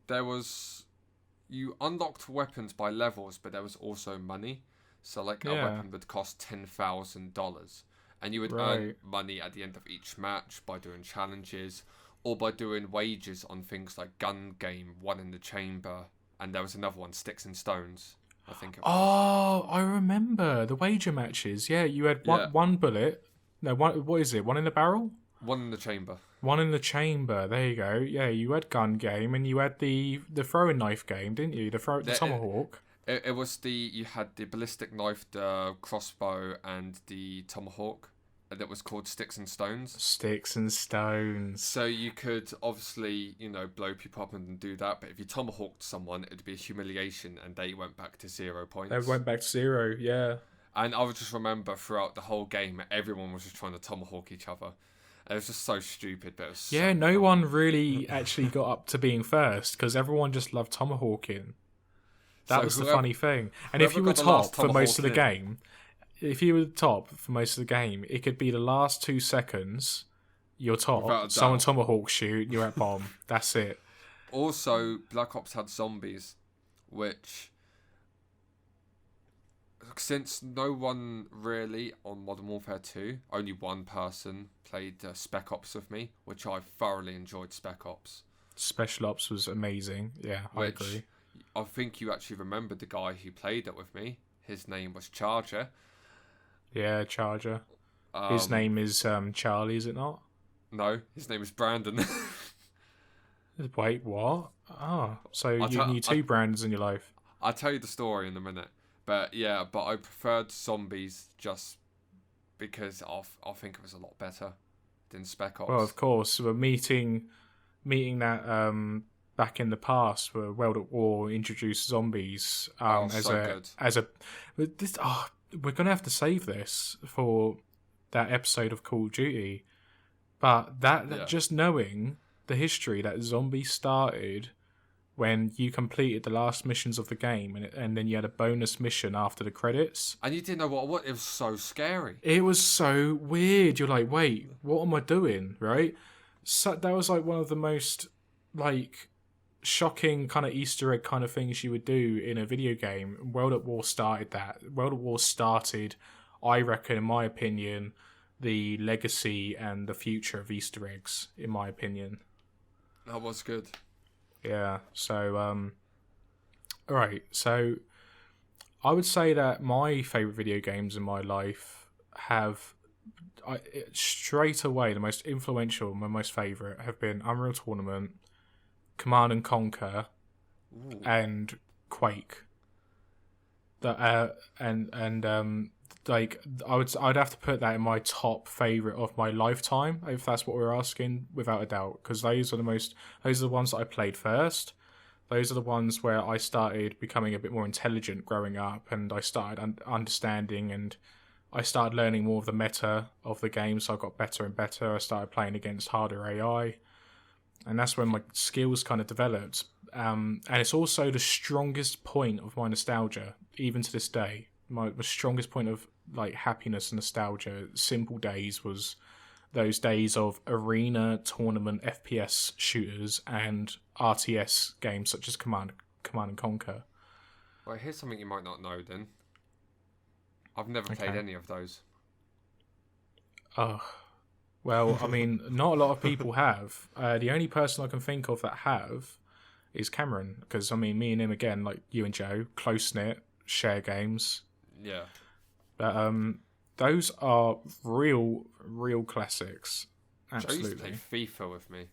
you unlocked weapons by levels, but there was also money. So, a weapon would cost $10,000. And you would earn money at the end of each match by doing challenges or by doing wagers on things like Gun Game, One in the Chamber, and there was another one, Sticks and Stones, I think it was. Oh, I remember the wager matches. Yeah, you had one bullet. No, what is it? One in the barrel? One in the chamber. One in the chamber. There you go. Yeah, you had Gun Game and you had the throwing knife game, didn't you? The Tomahawk. It was you had the ballistic knife, the crossbow, and the Tomahawk. That was called Sticks and Stones. Sticks and Stones. So you could obviously, blow people up and do that, but if you tomahawked someone, it'd be a humiliation, and they went back to 0 points. They went back to 0, yeah. And I would just remember throughout the whole game, everyone was just trying to tomahawk each other. And it was just so stupid, but it was so no fun. one really actually got up to being first, because everyone just loved tomahawking. That was the funny thing. And if you were top for most of the game... If you were top for most of the game, it could be the last 2 seconds, you're top, someone tomahawks you, you're at bomb. That's it. Also, Black Ops had zombies, which, since no one really on Modern Warfare 2, only one person played Spec Ops with me, which I thoroughly enjoyed Spec Ops. Special Ops was amazing, yeah, I agree. I think you actually remember the guy who played it with me. His name was Charger. Yeah, Charger. His name is Charlie, is it not? No, his name is Brandon. Wait, what? Oh, so you knew 2 Brandons in your life. I'll tell you the story in a minute. But I preferred zombies just because I think it was a lot better than Spec Ops. Well, of course, we're meeting that back in the past where World at War introduced zombies we're going to have to save this for that episode of Call of Duty. But just knowing the history that zombies started when you completed the last missions of the game, and then you had a bonus mission after the credits. And you didn't know what it was so scary. It was so weird. You're like, wait, what am I doing? Right? So that was like one of the most like shocking kind of Easter egg kind of things you would do in a video game. World at War started that. World at War started, I reckon, in my opinion, the legacy and the future of Easter eggs, in my opinion. That was good. Yeah, so, alright, so I would say that my favourite video games in my life have, straight away, the most influential, my most favourite, have been Unreal Tournament, Command and Conquer, Ooh. and Quake. Like I'd have to put that in my top favorite of my lifetime, if that's what we're asking, without a doubt, because those are the ones that I played first. Those are the ones where I started becoming a bit more intelligent growing up, and I started understanding, and I started learning more of the meta of the game, so I got better and better. I started playing against harder AI, and that's when my skills kind of developed. And it's also the strongest point of my nostalgia, even to this day. My strongest point of like happiness and nostalgia, simple days, was those days of arena tournament FPS shooters and RTS games such as Command and Conquer. Well, here's something you might not know then. I've never played any of those. Oh, well, I mean, not a lot of people have. The only person I can think of that have is Cameron, because I mean, me and him, again, like you and Joe, close knit, share games. Yeah. But those are real classics. Absolutely. Joe used to play FIFA with me.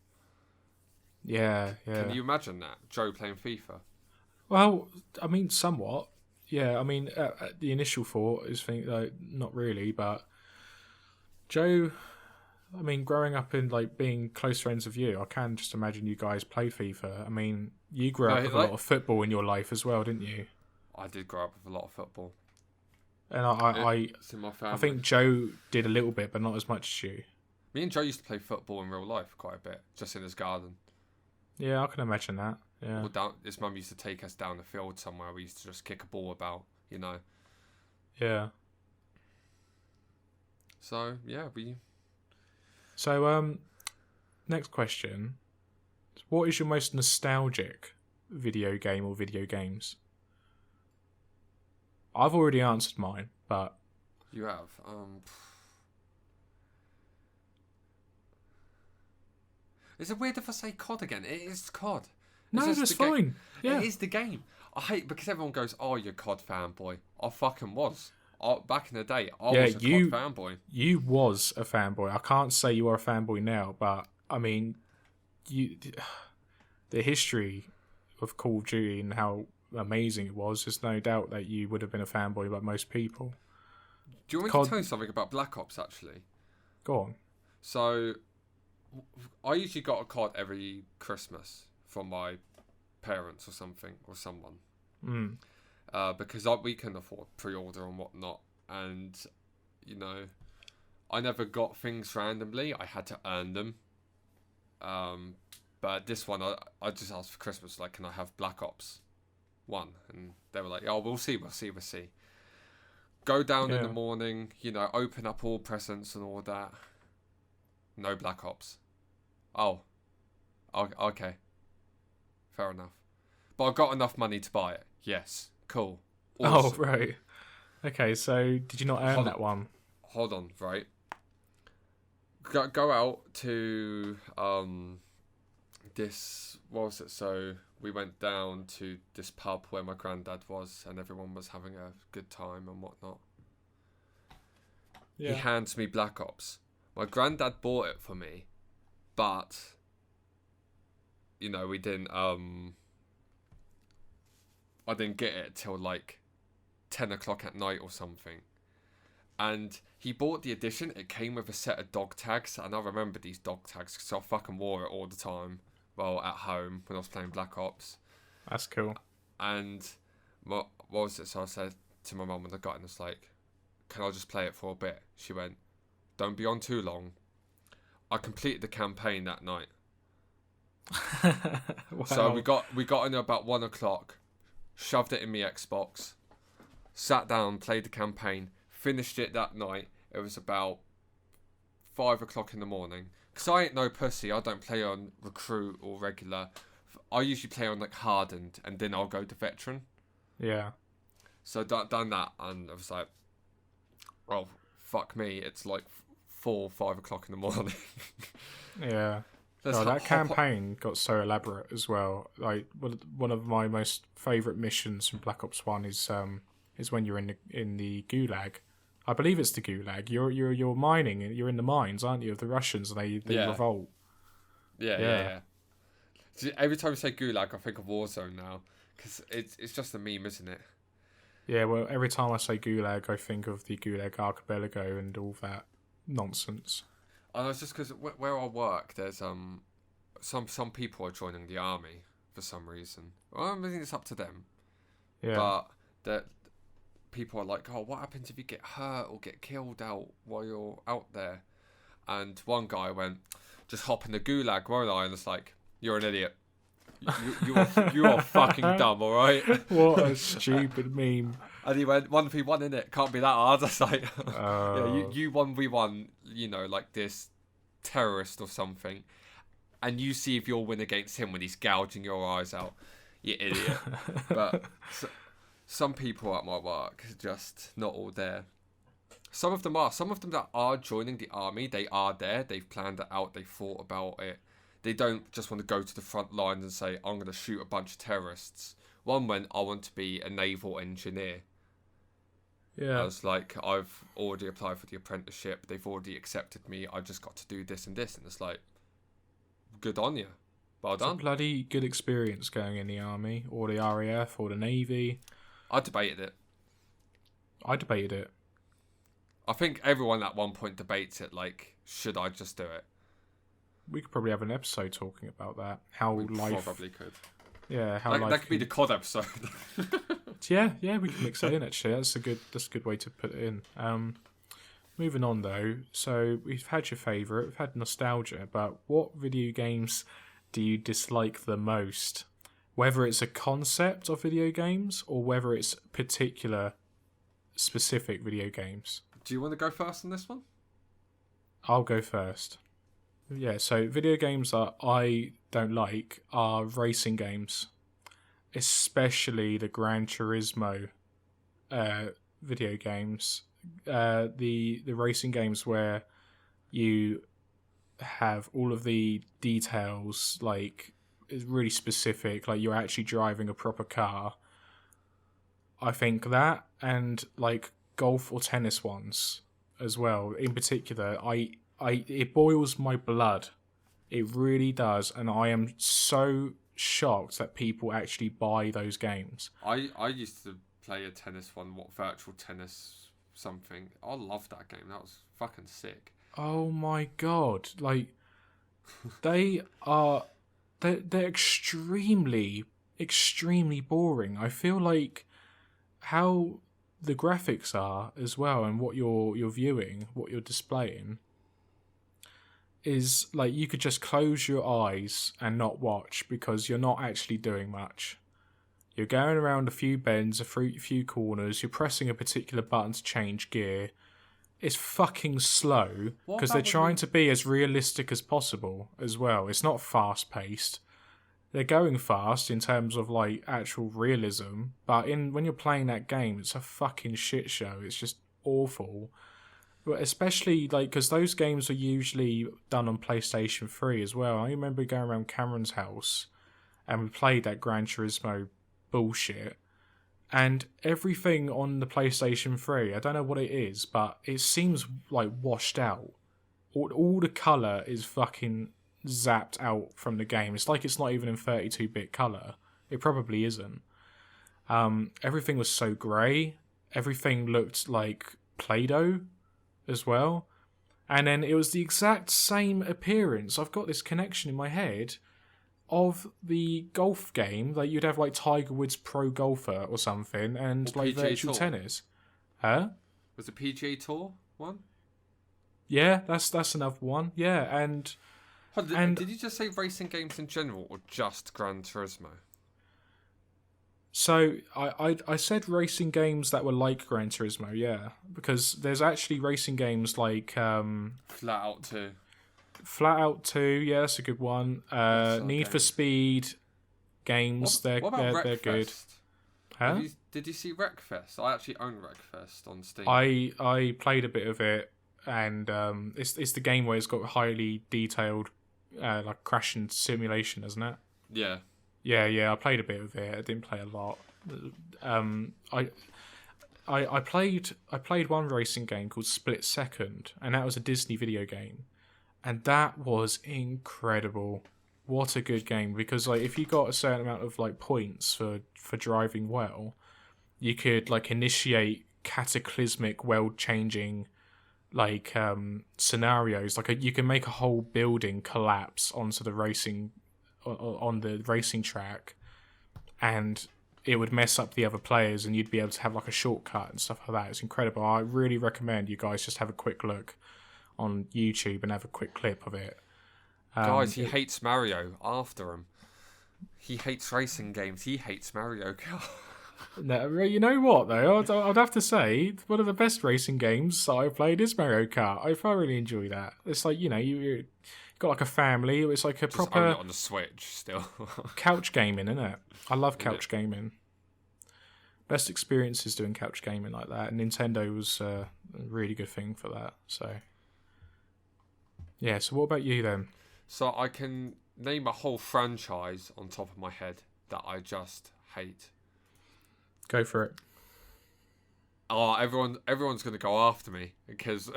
Yeah. Can you imagine that? Joe playing FIFA? Well, I mean, somewhat. Yeah, I mean, the initial thought is not really, but Joe, I mean, growing up in like being close friends with you, I can just imagine you guys play FIFA. I mean, you grew up with a lot of football in your life as well, didn't you? I did grow up with a lot of football. And It's in my family. I think Joe did a little bit, but not as much as you. Me and Joe used to play football in real life quite a bit, just in his garden. Yeah, I can imagine that. Yeah. Or his mum used to take us down the field somewhere. We used to just kick a ball about, you know. Yeah. So yeah, So next question: what is your most nostalgic video game or video games? I've already answered mine, but you have. Is it weird if I say COD again? It is COD. No, that's fine. Yeah. It is the game. I hate because everyone goes, "Oh, you're a COD fanboy." I fucking was. Back in the day, I was a COD fanboy. You was a fanboy. I can't say you are a fanboy now, but I mean, the history of Call of Duty and how amazing it was, there's no doubt that you would have been a fanboy like most people. Do you want me to tell you something about Black Ops, actually? Go on. So, I usually got a COD every Christmas from my parents or something, or someone. Because we can afford pre-order and whatnot. And, you know, I never got things randomly. I had to earn them. But this one, I just asked for Christmas, like, can I have Black Ops 1? And they were like, oh, we'll see. Go down in the morning, you know, open up all presents and all that. No Black Ops. Oh, okay. Fair enough. But I got enough money to buy it. Yes. Cool. Awesome. Oh, right. Okay, so did you not earn that one? Hold on, right. Go out to this, what was it? So we went down to this pub where my granddad was, and everyone was having a good time and whatnot. Yeah. He hands me Black Ops. My granddad bought it for me, but you know, we didn't I didn't get it till like 10 o'clock at night or something. And he bought the edition. It came with a set of dog tags, and I remember these dog tags because I fucking wore it all the time. Well, at home when I was playing Black Ops. That's cool. And what was it? So I said to my mum when I got in, it's like, can I just play it for a bit? She went, don't be on too long. I completed the campaign that night. Wow. So we got in about 1:00, shoved it in my Xbox, sat down, played the campaign, finished it that night. It was about 5:00 in the morning. Because I ain't no pussy, I don't play on recruit or regular. I usually play on like hardened, and then I'll go to veteran. Yeah. So done that, and I was like, well, fuck me, it's like 4-5 o'clock in the morning. Yeah. That campaign got so elaborate as well. Like one of my most favourite missions from Black Ops 1 is when you're in the Gulag. I believe it's the Gulag. You're mining. You're in the mines, aren't you? Of the Russians, and they revolt. Yeah. See, every time you say Gulag, I think of Warzone now, because it's just a meme, isn't it? Yeah. Well, every time I say Gulag, I think of the Gulag Archipelago and all that nonsense. And it's just because where I work, there's some people are joining the army for some reason. Well, I think it's up to them. Yeah. But that people are like, oh, what happens if you get hurt or get killed out while you're out there? And one guy went, just hop in the Gulag, won't I? And it's like, you're an idiot. You are fucking dumb, all right? What a stupid meme. And he went, 1v1 in it, can't be that hard. I was like, yeah, you 1v1, like this terrorist or something, and you see if you'll win against him when he's gouging your eyes out, you idiot. But some people at my work are just not all there. Some of them that are joining the army, they are there, they've planned it out, they thought about it. They don't just want to go to the front lines and say, I'm going to shoot a bunch of terrorists. One went, I want to be a naval engineer. Yeah. I was like, I've already applied for the apprenticeship. They've already accepted me. I just got to do this and this. And it's like, good on you. Well done. It's a bloody good experience going in the army or the RAF or the Navy. I debated it. I think everyone at one point debates it, like, should I just do it? We could probably have an episode talking about that. How we life probably could. Yeah, how life that could be the COD episode. yeah, we can mix that in actually. That's a good way to put it in. Moving on though, so we've had your favourite, we've had nostalgia, but what video games do you dislike the most? Whether it's a concept of video games or whether it's particular specific video games. Do you want to go first on this one? I'll go first. Yeah, so video games that I don't like are racing games, especially the Gran Turismo video games. The racing games where you have all of the details, like, is really specific, like you're actually driving a proper car. I think that, and like golf or tennis ones as well. In particular, it boils my blood. It really does, and I am so shocked that people actually buy those games. I used to play a tennis one, virtual tennis something. I loved that game. That was fucking sick. Oh my god! Like, they're extremely boring. I feel like how the graphics are as well, and what you're viewing, what you're displaying, is like you could just close your eyes and not watch because you're not actually doing much. You're going around a few bends, a few corners, you're pressing a particular button to change gear. It's fucking slow because they're trying to be as realistic as possible as well. It's not fast paced. They're going fast in terms of like actual realism, but when you're playing that game, it's a fucking shit show. It's just awful. But especially like because those games are usually done on PlayStation 3 as well. I remember going around Cameron's house and we played that Gran Turismo bullshit, and everything on the PlayStation 3, I don't know what it is, but it seems like washed out. All the colour is fucking zapped out from the game. It's like it's not even in 32-bit colour. It probably isn't. Everything was so grey. Everything looked like Play-Doh as well. And then it was the exact same appearance. I've got this connection in my head of the golf game. Like you'd have like Tiger Woods Pro Golfer or something, and or like PGA virtual Tour. Tennis. Huh? Was it PGA Tour one? Yeah, that's another one. Yeah, and Did you just say racing games in general, or just Gran Turismo? So I said racing games that were like Gran Turismo, yeah, because there's actually racing games like Flat Out 2. Flat Out 2, yeah, that's a good one. Need for Speed games, they're good. Huh? Did you see Wreckfest? I actually own Wreckfest on Steam. I played a bit of it, and it's the game where it's got highly detailed like crashing simulation, isn't it? Yeah. Yeah, I played a bit of it. I didn't play a lot. I played one racing game called Split Second, and that was a Disney video game, and that was incredible. What a good game, because like if you got a certain amount of like points for driving well, you could like initiate cataclysmic, world changing like scenarios. Like you can make a whole building collapse onto the racing track, and it would mess up the other players, and you'd be able to have like a shortcut and stuff like that. It's incredible. I really recommend you guys just have a quick look on YouTube and have a quick clip of it. Guys, he hates Mario. After him, he hates racing games. He hates Mario Kart. No, you know what though? I'd have to say one of the best racing games I've played is Mario Kart. I really enjoy that. It's like, you know, you got like a family. It's like a Just proper own it on the Switch still. couch gaming, isn't it? I love couch gaming. Best experiences doing couch gaming like that. And Nintendo was a really good thing for that. So yeah. So what about you then? So I can name a whole franchise on top of my head that I just hate. Go for it. Oh, everyone's going to go after me because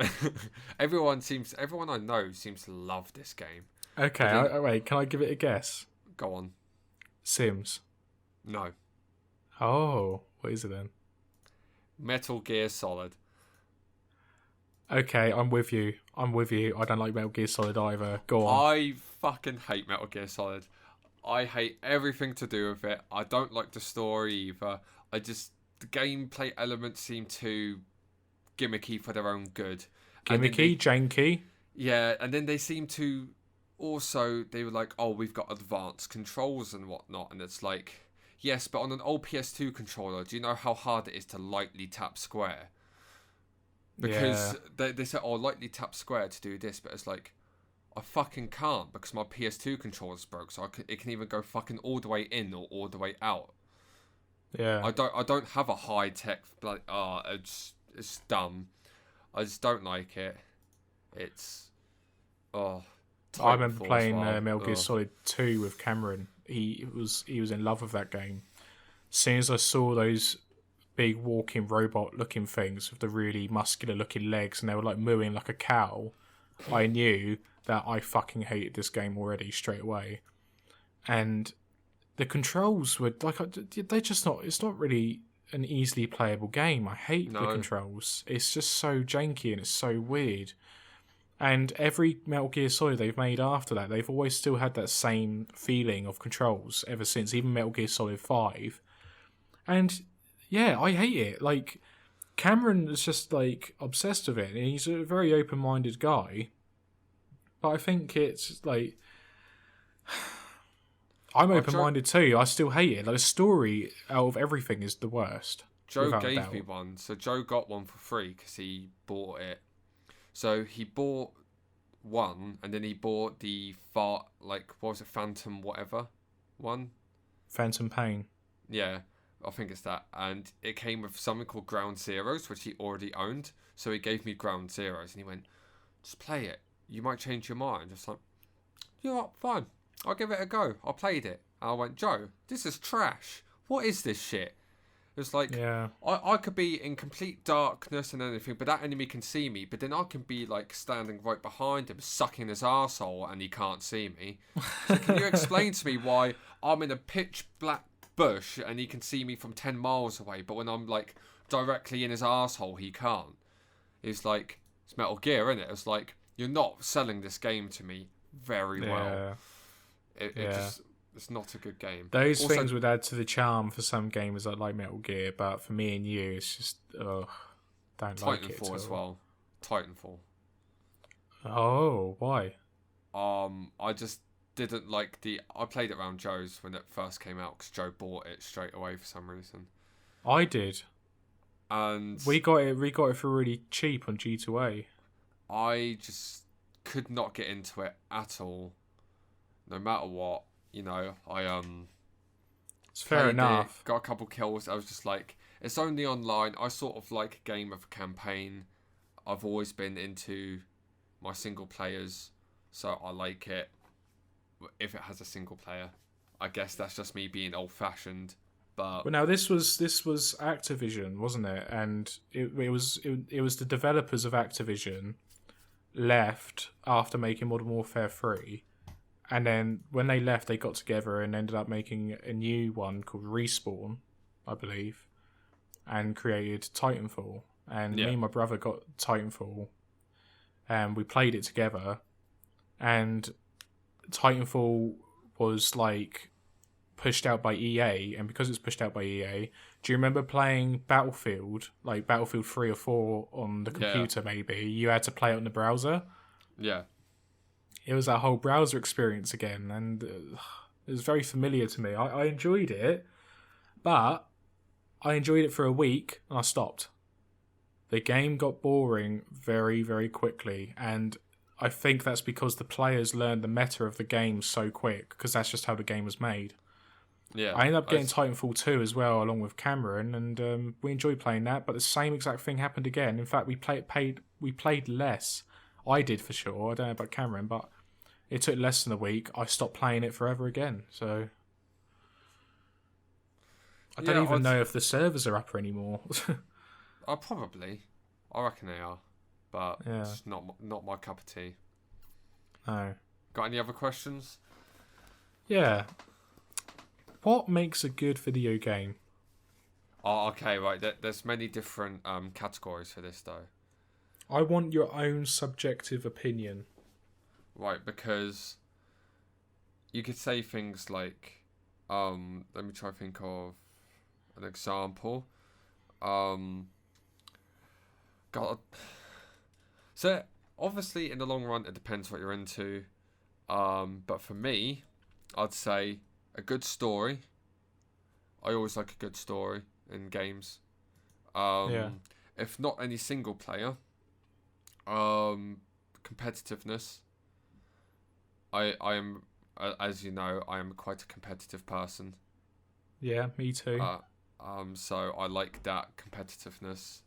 everyone I know seems to love this game. Okay, wait, can I give it a guess? Go on. Sims. No. Oh, what is it then? Metal Gear Solid. Okay, I'm with you. I don't like Metal Gear Solid either. Go on. I fucking hate Metal Gear Solid. I hate everything to do with it. I don't like the story either. The gameplay elements seem too gimmicky for their own good. Janky. Yeah, and then they seem to also, they were like, oh, we've got advanced controls and whatnot. And it's like, yes, but on an old PS2 controller, do you know how hard it is to lightly tap square? Because they said, oh, lightly tap square to do this, but it's like, I fucking can't because my PS2 controller's broke, so it can even go fucking all the way in or all the way out. Yeah. I don't have a high tech like it's dumb. I just don't like it. It's I remember playing Metal Gear Solid 2 with Cameron. He was in love with that game. As soon as I saw those big walking robot looking things with the really muscular looking legs and they were like mooing like a cow, I knew that I fucking hated this game already straight away. And the controls were like, they're just not, it's not really an easily playable game. I hate the controls. It's just so janky and it's so weird. And every Metal Gear Solid they've made after that, they've always still had that same feeling of controls ever since, even Metal Gear Solid 5. And yeah, I hate it. Like, Cameron is just like obsessed with it, and he's a very open-minded guy. But I think it's like, I'm open-minded too. I still hate it. Like, the story out of everything is the worst. Joe gave me one. So Joe got one for free because he bought it. So he bought one, and then he bought the what was it, Phantom whatever one? Phantom Pain. Yeah, I think it's that. And it came with something called Ground Zeroes, which he already owned. So he gave me Ground Zeroes, and he went, just play it. You might change your mind. Just like, you know what, fine. I'll give it a go. I played it. And I went, Joe, this is trash. What is this shit? It's like, yeah. I could be in complete darkness and anything, but that enemy can see me. But then I can be like standing right behind him, sucking his arsehole, and he can't see me. So can you explain to me why I'm in a pitch black bush and he can see me from 10 miles away, but when I'm like directly in his arsehole, he can't? It's like, it's Metal Gear, isn't it? It's like, you're not selling this game to me very well. It's not a good game. Those things would add to the charm for some gamers that like Metal Gear, but for me and you, it's just, don't like it. Titanfall as well. Titanfall. Oh, why? I just didn't like I played it around Joe's when it first came out because Joe bought it straight away for some reason. I did. And we got it for really cheap on G2A. I just could not get into it at all. No matter what, It's fair enough. Got a couple kills. I was just like, it's only online. I sort of like a game of a campaign. I've always been into my single players, so I like it if it has a single player. I guess that's just me being old fashioned. But now this was Activision, wasn't it? And it was the developers of Activision left after making Modern Warfare 3. And then when they left, they got together and ended up making a new one called Respawn, I believe, and created Titanfall. And me and my brother got Titanfall, and we played it together. And Titanfall was like pushed out by EA, and because it's pushed out by EA, do you remember playing Battlefield, like Battlefield 3 or 4 on the computer? Maybe you had to play it on the browser. Yeah. It was that whole browser experience again, and it was very familiar to me. I enjoyed it, but I enjoyed it for a week and I stopped. The game got boring very, very quickly, and I think that's because the players learned the meta of the game so quick, because that's just how the game was made. Yeah, I ended up getting Titanfall 2 as well, along with Cameron, and we enjoyed playing that, but the same exact thing happened again. In fact, we played less. I did for sure. I don't know about Cameron, but it took less than a week. I stopped playing it forever again. So I don't even know if the servers are up anymore. Probably. I reckon they are, but it's not my cup of tea. No. Got any other questions? Yeah. What makes a good video game? Oh, okay, right. There's many different categories for this, though. I want your own subjective opinion. Right, because you could say things like, let me try to think of an example. God. So, obviously, in the long run, it depends what you're into. But for me, I'd say a good story. I always like a good story in games. If not any single player, competitiveness. I am, as you know, I am quite a competitive person. Yeah, me too. So I like that competitiveness.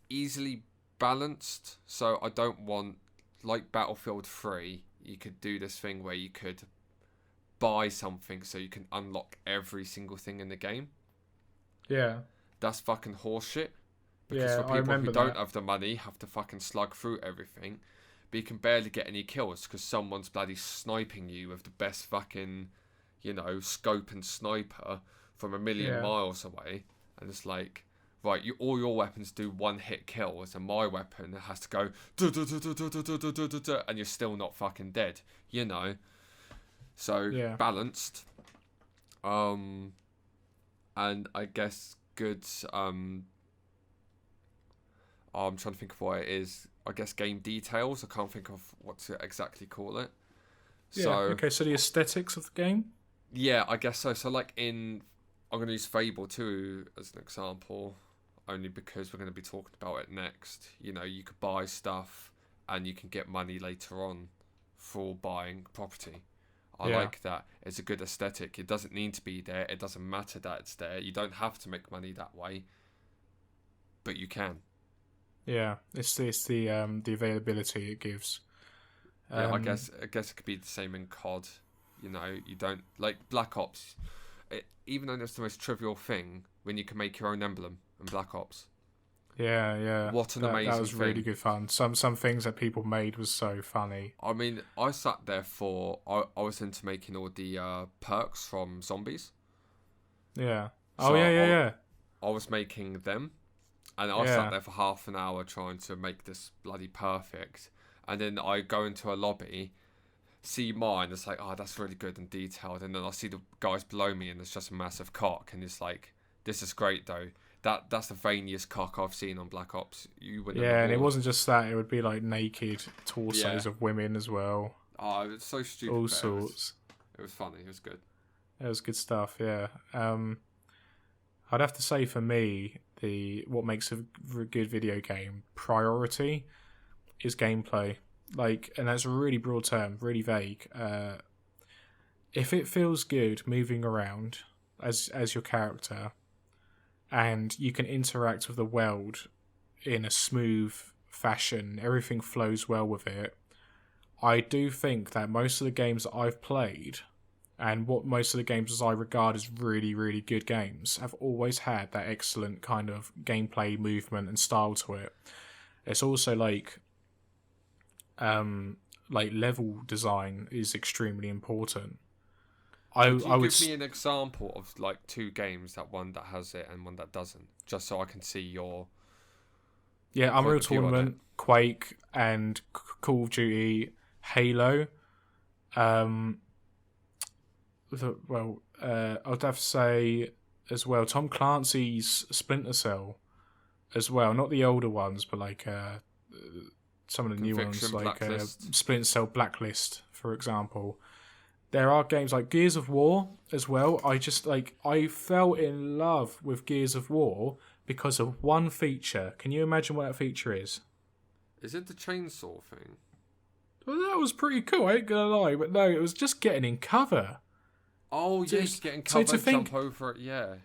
Easily balanced. So I don't want, like Battlefield 3, you could do this thing where you could buy something so you can unlock every single thing in the game. Yeah. That's fucking horseshit. Because for people who don't have the money, have to fucking slug through everything. But you can barely get any kills because someone's bloody sniping you with the best fucking, scope and sniper from a million miles away. And it's like, right, all your weapons do one hit kills, and my weapon has to go and you're still not fucking dead, So balanced. And I guess good. I'm trying to think of what it is. I guess game details. I can't think of what to exactly call it. Yeah. So, okay. So the aesthetics of the game. Yeah, I guess so. So I'm going to use Fable 2 as an example, only because we're going to be talking about it next. You could buy stuff and you can get money later on for buying property. I like that. It's a good aesthetic. It doesn't need to be there. It doesn't matter that it's there. You don't have to make money that way, but you can. Yeah, it's the availability it gives. I guess it could be the same in COD. You don't like Black Ops. Even though it's the most trivial thing, when you can make your own emblem in Black Ops. Yeah. What an amazing thing. That was really good fun. Some things that people made was so funny. I mean, I sat there I was into making all the perks from zombies. Yeah. So yeah. I was making them. And I sat there for half an hour trying to make this bloody perfect. And then I go into a lobby, see mine, it's like, oh, that's really good and detailed. And then I see the guys below me and it's just a massive cock. And it's like, this is great though. that's the veiniest cock I've seen on Black Ops. You wouldn't. Yeah, and it wasn't just that; it would be like naked torsos Yeah. of women as well. Oh, it was so stupid. All but sorts. It was funny. It was good. It was good stuff. Yeah. I'd have to say for me, what makes a good video game priority is gameplay. Like, and that's a really broad term, really vague. If it feels good moving around as your character, and you can interact with the world in a smooth fashion, everything flows well with it. I do think that most of the games that I've played, and what most of the games I regard as really, really good games, have always had that excellent kind of gameplay, movement, and style to it. It's also like level design is extremely important. Would you give me an example of like 2 games, that one that has it and one that doesn't, just so I can see your... Yeah, Unreal Tournament, Quake, and Call of Duty, Halo. I'd have to say as well Tom Clancy's Splinter Cell as well. Not the older ones, but like some of the new ones, like Splinter Cell Blacklist, for example. There are games like Gears of War as well. I fell in love with Gears of War because of one feature. Can you imagine what that feature is? Is it the chainsaw thing? Well, that was pretty cool, I ain't gonna lie. But no, it was just getting in cover. Oh, yeah, getting cover and jump over it, yeah.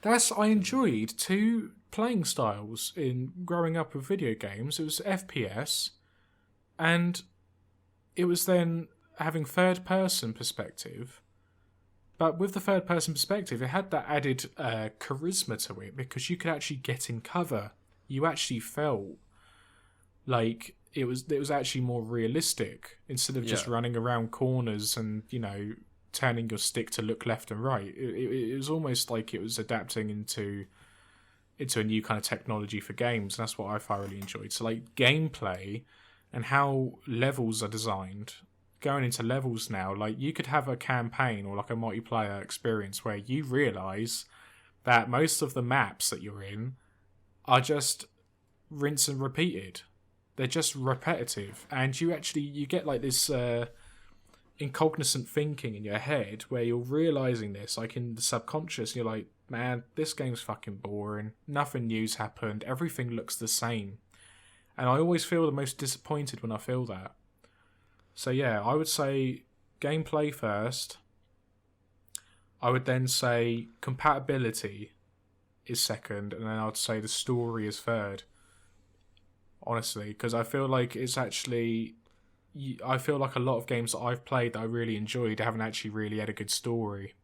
I enjoyed 2 playing styles in growing up with video games. It was FPS, and it was then having third-person perspective. But with the third-person perspective, it had that added charisma to it because you could actually get in cover. You actually felt like it was actually more realistic instead of just running around corners and, turning your stick to look left and right. It was almost like it was adapting into a new kind of technology for games, and that's what I thoroughly enjoyed. So like gameplay and how levels are designed, going into levels now, like you could have a campaign or like a multiplayer experience where you realise that most of the maps that you're in are just rinse and repeated. They're just repetitive, and you get like this incognizant thinking in your head where you're realising this, like in the subconscious, and you're like, man, this game's fucking boring. Nothing new's happened. Everything looks the same. And I always feel the most disappointed when I feel that. So yeah, I would say gameplay first. I would then say compatibility is second, and then I'd say the story is third. Honestly, because I feel like I feel like a lot of games that I've played that I really enjoyed haven't actually really had a good story.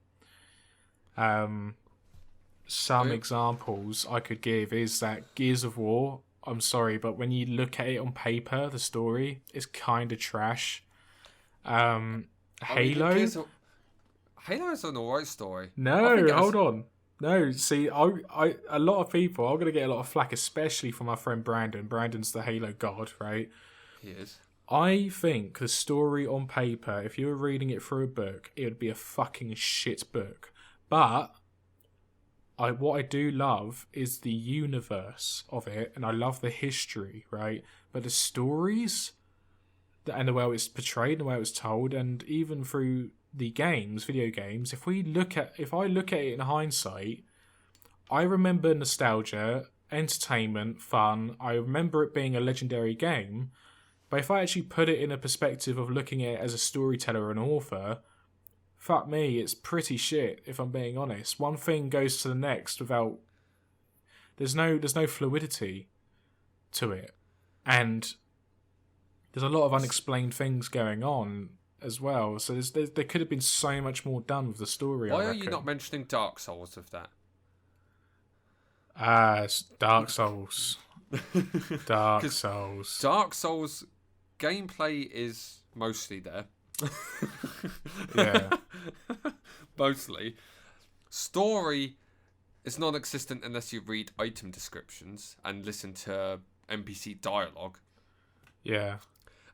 Some examples I could give is that Gears of War, I'm sorry, but when you look at it on paper, the story is kind of trash. Halo? Halo is an alright story. No, hold on. No, see, a lot of people, I'm going to get a lot of flack, especially from my friend Brandon. Brandon's the Halo god, right? He is. I think the story on paper, if you were reading it through a book, it would be a fucking shit book. But what I do love is the universe of it, and I love the history, right? But the stories and the way it was portrayed, and the way it was told, and even through the games, video games, if I look at it in hindsight, I remember nostalgia, entertainment, fun. I remember it being a legendary game. But if I actually put it in a perspective of looking at it as a storyteller and author, fuck me, it's pretty shit, if I'm being honest. One thing goes to the next without... There's no fluidity to it. And there's a lot of unexplained things going on as well. So there could have been so much more done with the story, Why are you not mentioning Dark Souls with that? It's Dark Souls. Dark Souls. Dark Souls gameplay is mostly there. Yeah. Mostly. Story is non-existent unless you read item descriptions and listen to NPC dialogue. Yeah.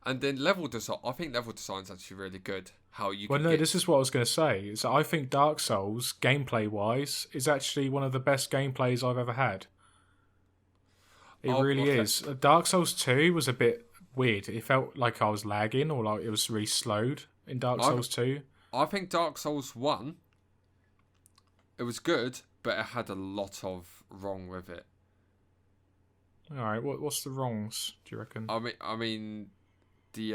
And then level design, I think level design is actually really good. how you Well, could no, get. this is what I was going to say. So I think Dark Souls, gameplay-wise, is actually one of the best gameplays I've ever had. It Oh, really okay. is. Dark Souls 2 was a bit weird. It felt like I was lagging or like it was really slowed in Dark I Souls 2. I think Dark Souls 1, it was good, but it had a lot of wrong with it. All right, what's the wrongs, do you reckon? I mean, the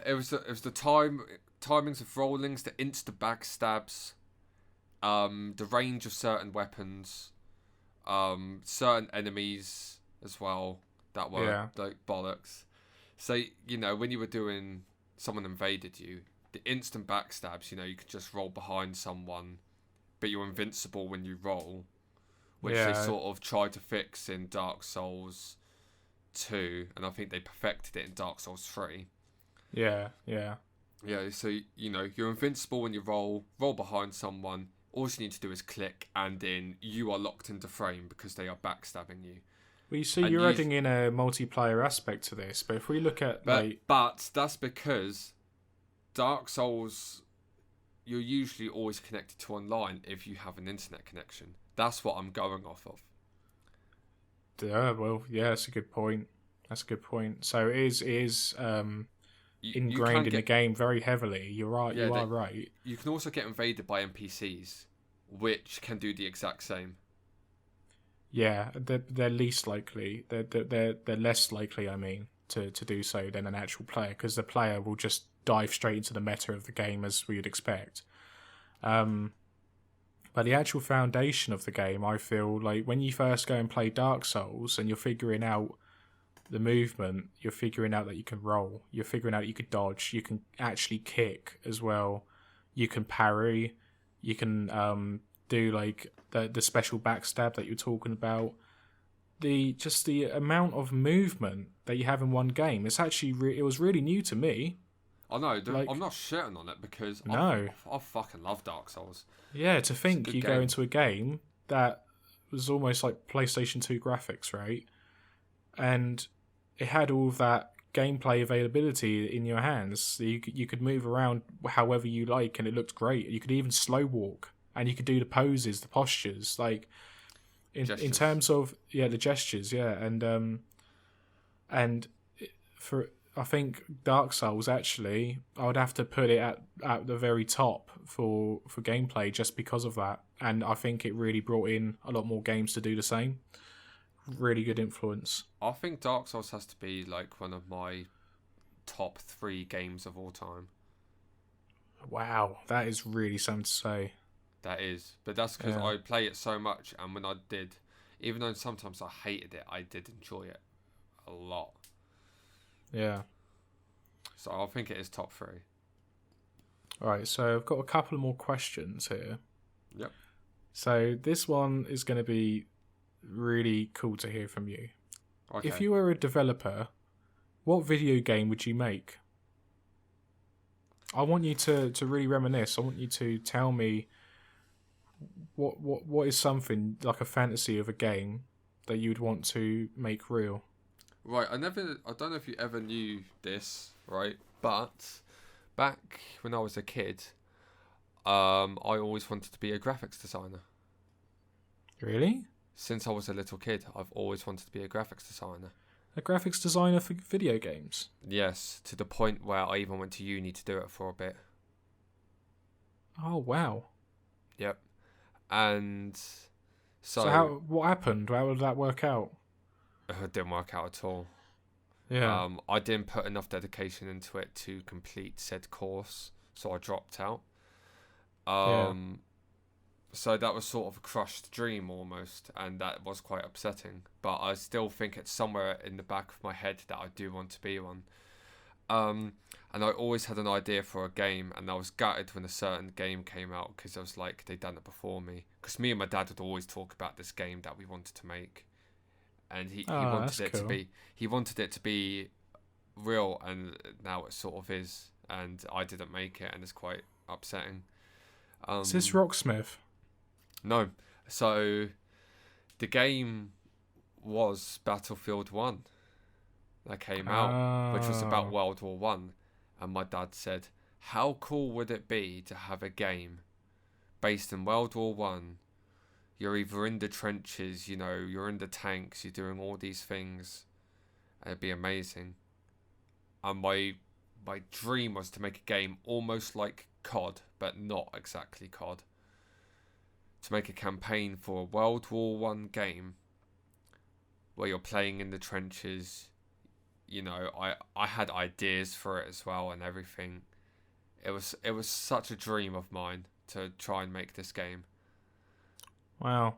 it was the timings of rollings, the insta backstabs, the range of certain weapons, certain enemies as well that were like bollocks. So when you were doing, someone invaded you, the instant backstabs, you could just roll behind someone, but you're invincible when you roll, which they sort of tried to fix in Dark Souls 2, and I think they perfected it in Dark Souls 3. Yeah. Yeah, so you're invincible when you roll behind someone. All you need to do is click, and then you are locked into frame because they are backstabbing you. Well, you see, you're adding in a multiplayer aspect to this, but if we look at but that's because Dark Souls, you're usually always connected to online if you have an internet connection. That's what I'm going off of. Yeah, well, yeah, that's a good point. So it is ingrained in the game very heavily. You're right. Yeah, you are right. You can also get invaded by NPCs, which can do the exact same. Yeah, they're least likely. They're less likely. I mean, to do so than an actual player, because the player will just dive straight into the meta of the game as we would expect. But the actual foundation of the game, I feel like when you first go and play Dark Souls and you're figuring out the movement, you're figuring out that you can roll, you're figuring out you can dodge, you can actually kick as well, you can parry, you can do like the special backstab that you're talking about. The amount of movement that you have in one game, it's actually it was really new to me. I know, I'm not shitting on it because I fucking love Dark Souls. Yeah, to think you go into a game that was almost like PlayStation 2 graphics, right? And it had all of that gameplay availability in your hands. You could move around however you like, and it looked great. You could even slow walk, and you could do the poses, the postures, like in terms of the gestures, and for. I think Dark Souls, actually, I would have to put it at the very top for gameplay just because of that. And I think it really brought in a lot more games to do the same. Really good influence. I think Dark Souls has to be like one of my top 3 games of all time. Wow, that is really something to say. That is. But that's because I play it so much, and when I did, even though sometimes I hated it, I did enjoy it a lot. Yeah. So I think it is top 3. Alright, so I've got a couple more questions here. Yep. So this one is going to be really cool to hear from you. Okay. If you were a developer, what video game would you make? I want you to really reminisce. I want you to tell me what is something like a fantasy of a game that you'd want to make real. Right, I don't know if you ever knew this, right? But back when I was a kid, I always wanted to be a graphics designer. Really? Since I was a little kid, I've always wanted to be a graphics designer. A graphics designer for video games? Yes, to the point where I even went to uni to do it for a bit. Oh, wow. Yep. And so what happened? How did that work out? It didn't work out at all. Yeah. I didn't put enough dedication into it to complete said course, so I dropped out. So that was sort of a crushed dream almost, and that was quite upsetting. But I still think it's somewhere in the back of my head that I do want to be one. And I always had an idea for a game, and I was gutted when a certain game came out because I was like, they'd done it before me. Because me and my dad would always talk about this game that we wanted to make. And he wanted it to be real, and now it sort of is, and I didn't make it, and it's quite upsetting. Is this Rocksmith? No. So the game was Battlefield 1 that came out, which was about World War 1, and my dad said, how cool would it be to have a game based in World War One? You're either in the trenches, you're in the tanks, you're doing all these things. It'd be amazing. And my dream was to make a game almost like COD, but not exactly COD. To make a campaign for a World War One game where you're playing in the trenches. I had ideas for it as well and everything. It was such a dream of mine to try and make this game. Wow.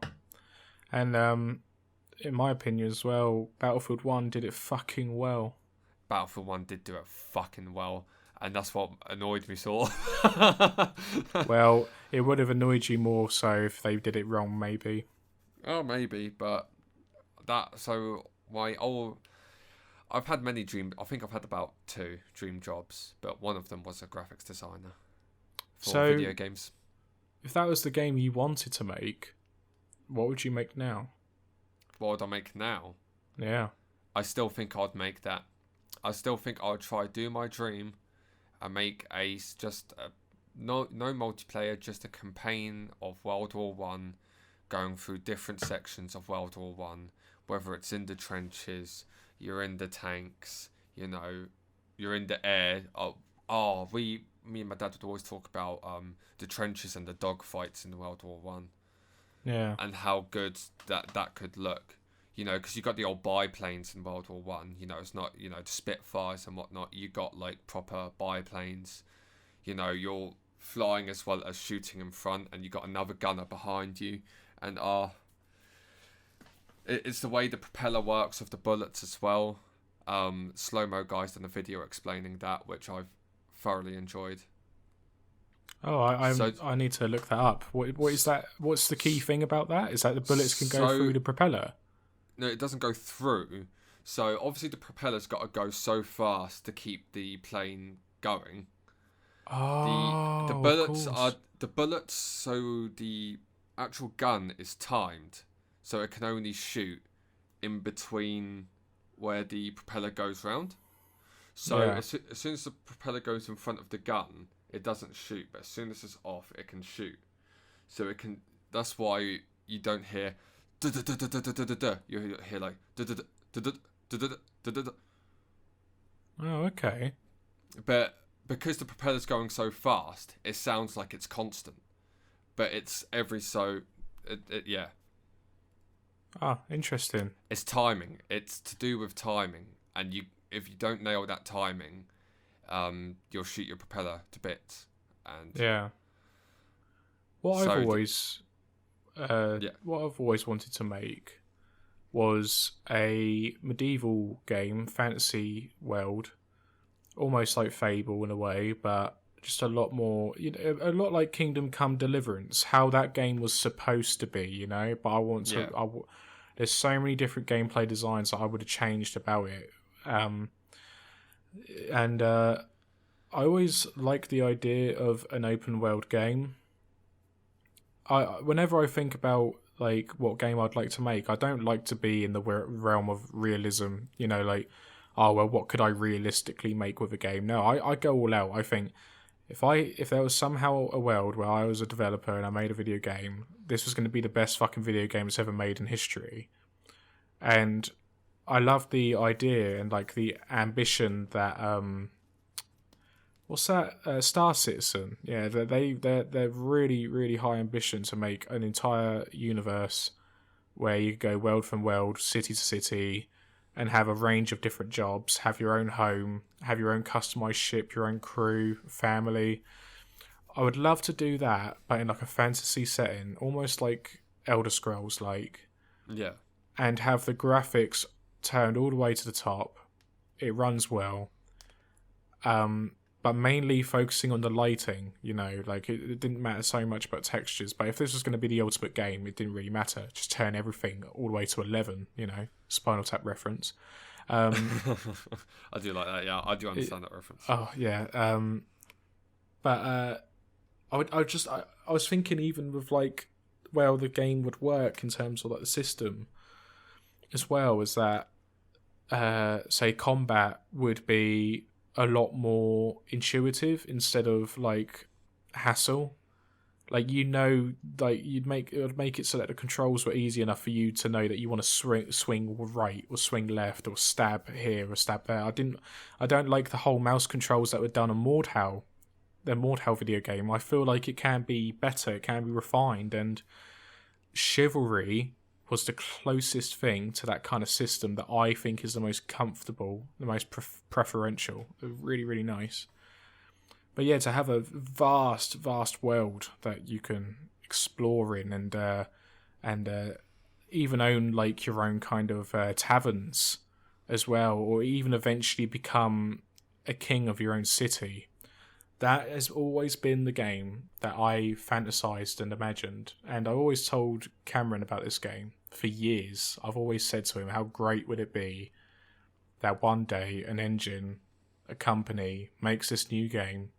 And in my opinion as well, Battlefield 1 did it fucking well. Battlefield 1 did do it fucking well, and that's what annoyed me sort of. Well, it would have annoyed you more so if they did it wrong, maybe. Oh, maybe, but I've had many I think I've had about 2 dream jobs, but one of them was a graphics designer for video games. If that was the game you wanted to make, what would you make now? What would I make now? Yeah. I still think I'd make that. I still think I'd try do my dream and make no multiplayer, just a campaign of World War One, going through different sections of World War One, whether it's in the trenches, you're in the tanks, you're in the air. Me and my dad would always talk about the trenches and the dogfights in World War One. Yeah. And how good that could look. Because you got the old biplanes in World War One. It's not, the Spitfires and whatnot. You got like proper biplanes. You're flying as well as shooting in front, and you got another gunner behind you. And it's the way the propeller works with the bullets as well. Slow-mo guys done a video explaining that, which I've thoroughly enjoyed. Oh, I need to look that up. What is that? What's the key thing about that? Is that the bullets can go through the propeller? No, it doesn't go through. So obviously the propeller's got to go so fast to keep the plane going. Oh, the bullets are the bullets. So the actual gun is timed, so it can only shoot in between where the propeller goes round. So as soon as the propeller goes in front of the gun, it doesn't shoot. But as soon as it's off, it can shoot. So it can. That's why you don't hear. You hear like. Oh, okay. But because the propeller's going so fast, it sounds like it's constant. But it's every so. Yeah. Ah, interesting. It's timing. It's to do with timing, and if you don't nail that timing, you'll shoot your propeller to bits. And yeah. What I've always wanted to make was a medieval game, fantasy world, almost like Fable in a way, but just a lot more, a lot like Kingdom Come Deliverance, how that game was supposed to be, But I want to. There's so many different gameplay designs that I would have changed about it, and I always like the idea of an open world game. Whenever I think about like what game I'd like to make, I don't like to be in the realm of realism. What could I realistically make with a game? No, I go all out. I think if there was somehow a world where I was a developer and I made a video game, this was going to be the best fucking video game that's ever made in history. And I love the idea and like the ambition that what's that? Star Citizen. Yeah, they're really, really high ambition to make an entire universe where you go world from world, city to city, and have a range of different jobs, have your own home, have your own customized ship, your own crew, family. I would love to do that, but in like a fantasy setting, almost like Elder Scrolls like. Yeah. And have the graphics turned all the way to the top. It runs well. But mainly focusing on the lighting, it didn't matter so much about textures. But if this was going to be the ultimate game, it didn't really matter. Just turn everything all the way to 11, Spinal Tap reference. I do like that, yeah. I do understand that reference. Oh, yeah. But I was thinking even with, the game would work in terms of, the system as well, is that, say, combat would be a lot more intuitive instead of like hassle. Like, it would make it so that the controls were easy enough for you to know that you want to swing right or swing left or stab here or stab there. I don't like the whole mouse controls that were done on Mordhau, the Mordhau video game. I feel like it can be better, it can be refined, and Chivalry was the closest thing to that kind of system that I think is the most comfortable, the most preferential. Really, really nice. But yeah, to have a vast, vast world that you can explore in, and even own like your own kind of taverns as well, or even eventually become a king of your own city. That has always been the game that I fantasized and imagined, and I always told Cameron about this game for years. I've always said to him, how great would it be that one day an engine, a company, makes this new game.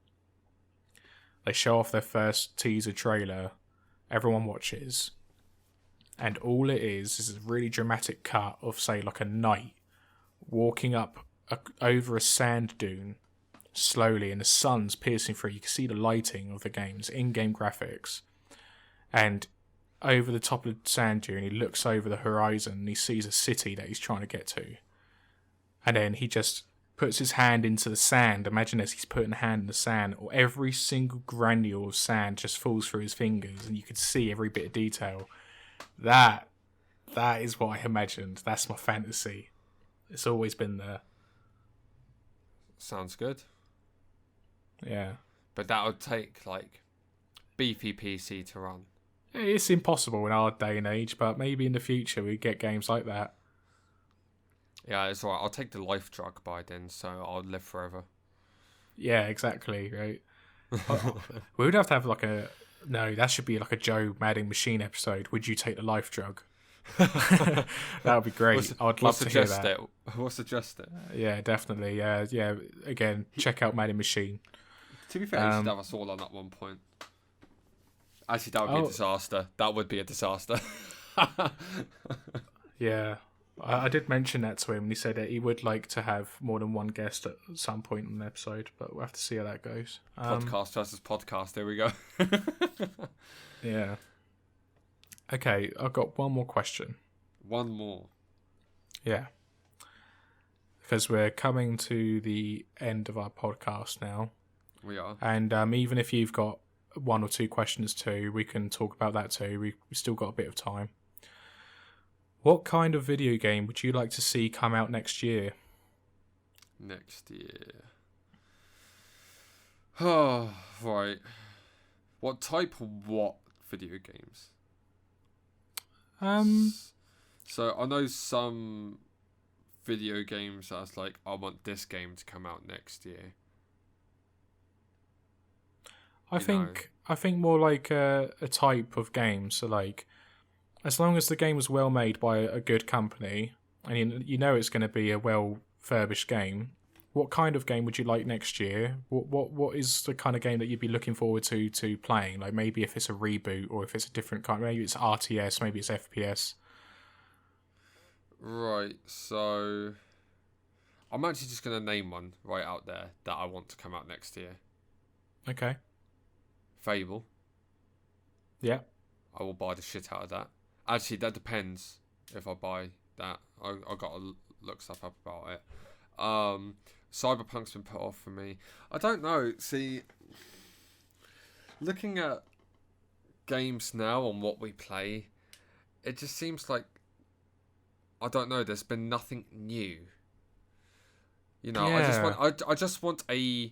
They show off their first teaser trailer, everyone watches, and all it is a really dramatic cut of, say, like a knight walking up over a sand dune slowly, and the sun's piercing through. You can see the lighting of the game's in-game graphics, and over the top of the sand dune, he looks over the horizon and he sees a city that he's trying to get to, and then he just puts his hand into the sand. Imagine this, he's putting a hand in the sand, or every single granule of sand just falls through his fingers, and you can see every bit of detail. That is what I imagined. That's my fantasy. It's always been there. Sounds good. Yeah. But that would take, like, beefy PC to run. It's impossible in our day and age, but maybe in the future we get games like that. Yeah, it's alright. I'll take the life drug by then, so I'll live forever. Yeah, exactly, right? We would have to have like a... No, that should be like a Joe Madding Machine episode. Would you take the life drug? That would be great. I'd love to hear that. We'll suggest it. Yeah, definitely. Yeah, again, check out Madding Machine. To be fair, you should have us all on at one point. Actually, that would be a disaster. That would be a disaster. Yeah. I did mention that to him, and he said that he would like to have more than one guest at some point in the episode, but we'll have to see how that goes. Podcast versus podcast, there we go. Yeah. Okay, I've got one more question. One more? Yeah. Because we're coming to the end of our podcast now. We are. And even if you've got one or two questions too, we can talk about that too. We've still got a bit of time. What kind of video game would you like to see come out next year? Next year. Oh, right. What type of what video games? So I know some video games that's like, I want this game to come out next year. I think more like a type of game. So like, as long as the game was well made by a good company, and you know it's going to be a well furbished game, what kind of game would you like next year? What is the kind of game that you'd be looking forward to playing? Like maybe if it's a reboot, or if it's a different kind, maybe it's RTS, maybe it's FPS. Right, so I'm actually just going to name one right out there that I want to come out next year. Okay. Fable. Yeah. I will buy the shit out of that. Actually, that depends if I buy that. I got to look stuff up about it. Cyberpunk's been put off for me. I don't know. See, looking at games now and what we play, it just seems like, I don't know, there's been nothing new. You know, Yeah. I just want a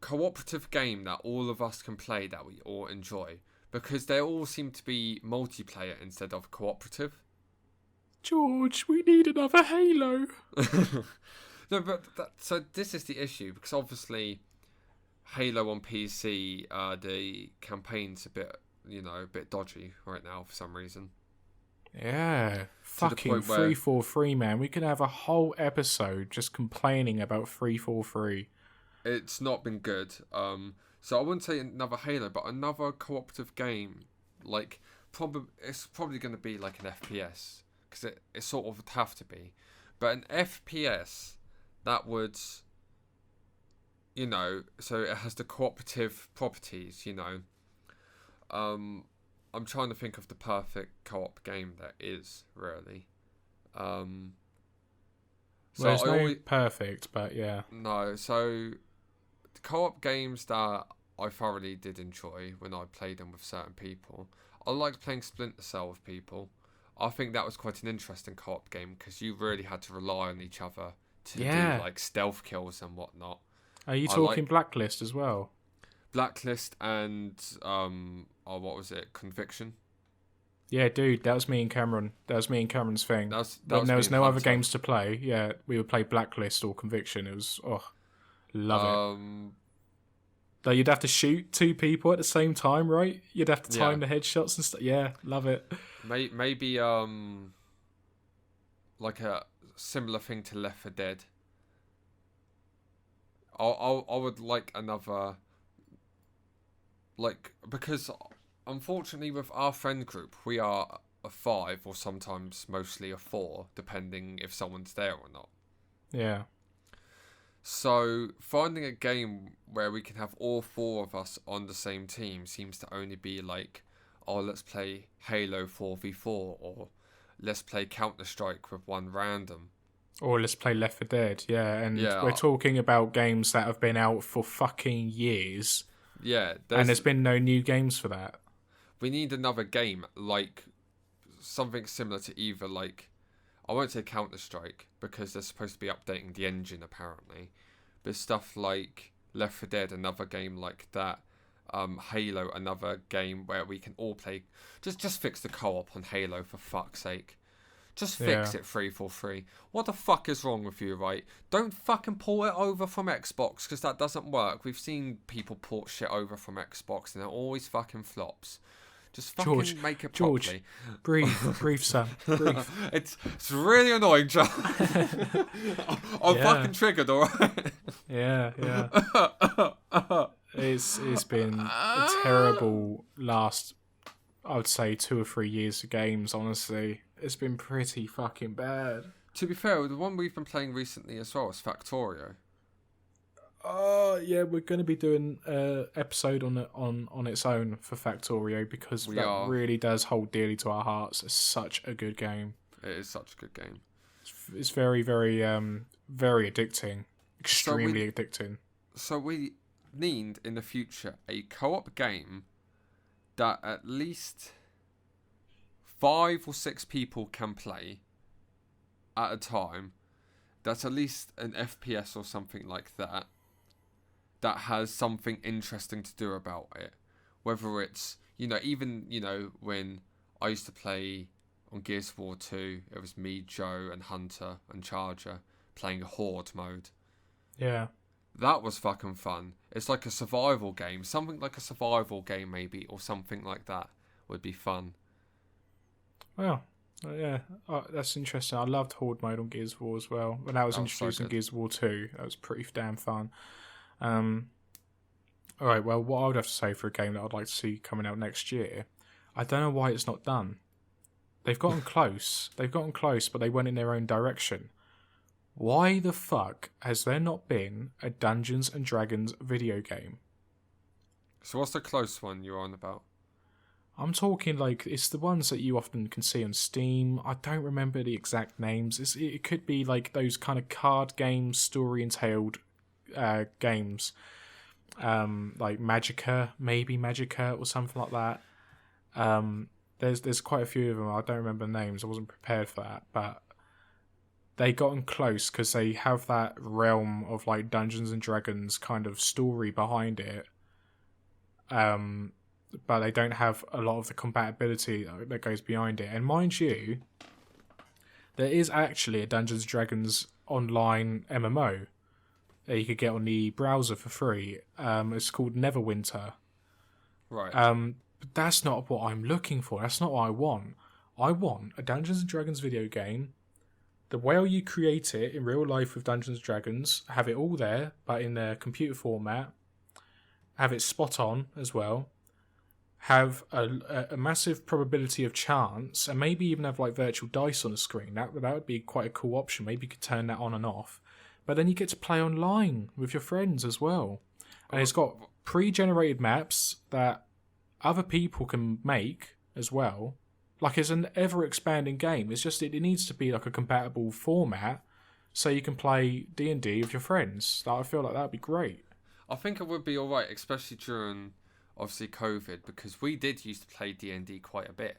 cooperative game that all of us can play, that we all enjoy, because they all seem to be multiplayer instead of cooperative. George, we need another Halo. No, but so this is the issue, because obviously Halo on PC, the campaign's a bit dodgy right now for some reason. Yeah, fucking 343, man. We could have a whole episode just complaining about 343. It's not been good. So I wouldn't say another Halo, but another cooperative game. Like, it's probably going to be like an FPS, because it sort of would have to be. But an FPS that would you know, so it has the cooperative properties, you know. I'm trying to think of the perfect co-op game that is, really. So Well, it's no perfect, but yeah. No, so the co-op games that I thoroughly did enjoy when I played them with certain people. I liked playing Splinter Cell with people. I think that was quite an interesting co-op game because you really had to rely on each other to do like stealth kills and whatnot. Are you talking Blacklist as well? Blacklist and what was it? Conviction. Yeah, dude, that was me and Cameron. That was me and Cameron's thing. When there was no other games to play, yeah, we would play Blacklist or Conviction. It was love it. Like you'd have to shoot 2 people at the same time, right? You'd have to time the headshots and stuff. Yeah, love it. Maybe like a similar thing to Left 4 Dead. I would like another, like, because unfortunately with our friend group we are a 5 or sometimes mostly a 4 depending if someone's there or not. Yeah. So finding a game where we can have all 4 of us on the same team seems to only be like, oh, let's play Halo 4v4 or let's play Counter-Strike with one random. Or let's play Left 4 Dead, and we're talking about games that have been out for fucking years. Yeah. And there's been no new games for that. We need another game, like something similar to either, like, I won't say Counter-Strike, because they're supposed to be updating the engine, apparently. But stuff like Left 4 Dead, another game like that. Halo, another game where we can all play. Just fix the co-op on Halo, for fuck's sake. Just fix it 343. What the fuck is wrong with you, right? Don't fucking port it over from Xbox, because that doesn't work. We've seen people port shit over from Xbox, and it always fucking flops. Just fucking make it properly. Breathe, son. Breathe. It's really annoying, John. I'm fucking triggered, alright? Yeah. It's been a terrible last, I would say, 2 or 3 years of games, honestly. It's been pretty fucking bad. To be fair, the one we've been playing recently as well is Factorio. Yeah, we're going to be doing an episode on its own for Factorio because really does hold dearly to our hearts. It's such a good game. It is such a good game. It's very, very, very addicting. Extremely addicting. So we need, in the future, a co-op game that at least 5 or 6 people can play at a time. That's at least an FPS or something like that. That has something interesting to do about it. Whether it's, even, when I used to play on Gears of War 2, it was me, Joe, and Hunter, and Charger playing Horde mode. Yeah. That was fucking fun. It's like a survival game. Something like a survival game, maybe, or something like that would be fun. Well, yeah, that's interesting. I loved Horde mode on Gears of War as well. When I was introduced in Gears of War 2, that was pretty damn fun. Alright, well, what I would have to say for a game that I'd like to see coming out next year, I don't know why it's not done. They've gotten close. But they went in their own direction. Why the fuck has there not been a Dungeons and Dragons video game? So what's the close one you're on about? I'm talking like, it's the ones that you often can see on Steam. I don't remember the exact names. It could be like those kind of card games, story-entailed games. Like Magica or something like that. There's quite a few of them. I don't remember names. I wasn't prepared for that, but they gotten close because they have that realm of like Dungeons and Dragons kind of story behind it. But they don't have a lot of the compatibility that goes behind it. And mind you, there is actually a Dungeons and Dragons online MMO that you could get on the browser for free. It's called Neverwinter. Right. But that's not what I'm looking for. That's not what I want. I want a Dungeons and Dragons video game. The way you create it in real life with Dungeons and Dragons, have it all there, but in a computer format. Have it spot on as well. Have a massive probability of chance, and maybe even have like virtual dice on the screen. That would be quite a cool option. Maybe you could turn that on and off. but then you get to play online with your friends as well. And it's got pre-generated maps that other people can make as well. Like, it's an ever-expanding game. It's just it needs to be like a compatible format so you can play D&D with your friends. I feel like that would be great. I think it would be alright, especially during, obviously, COVID, because we did used to play D&D quite a bit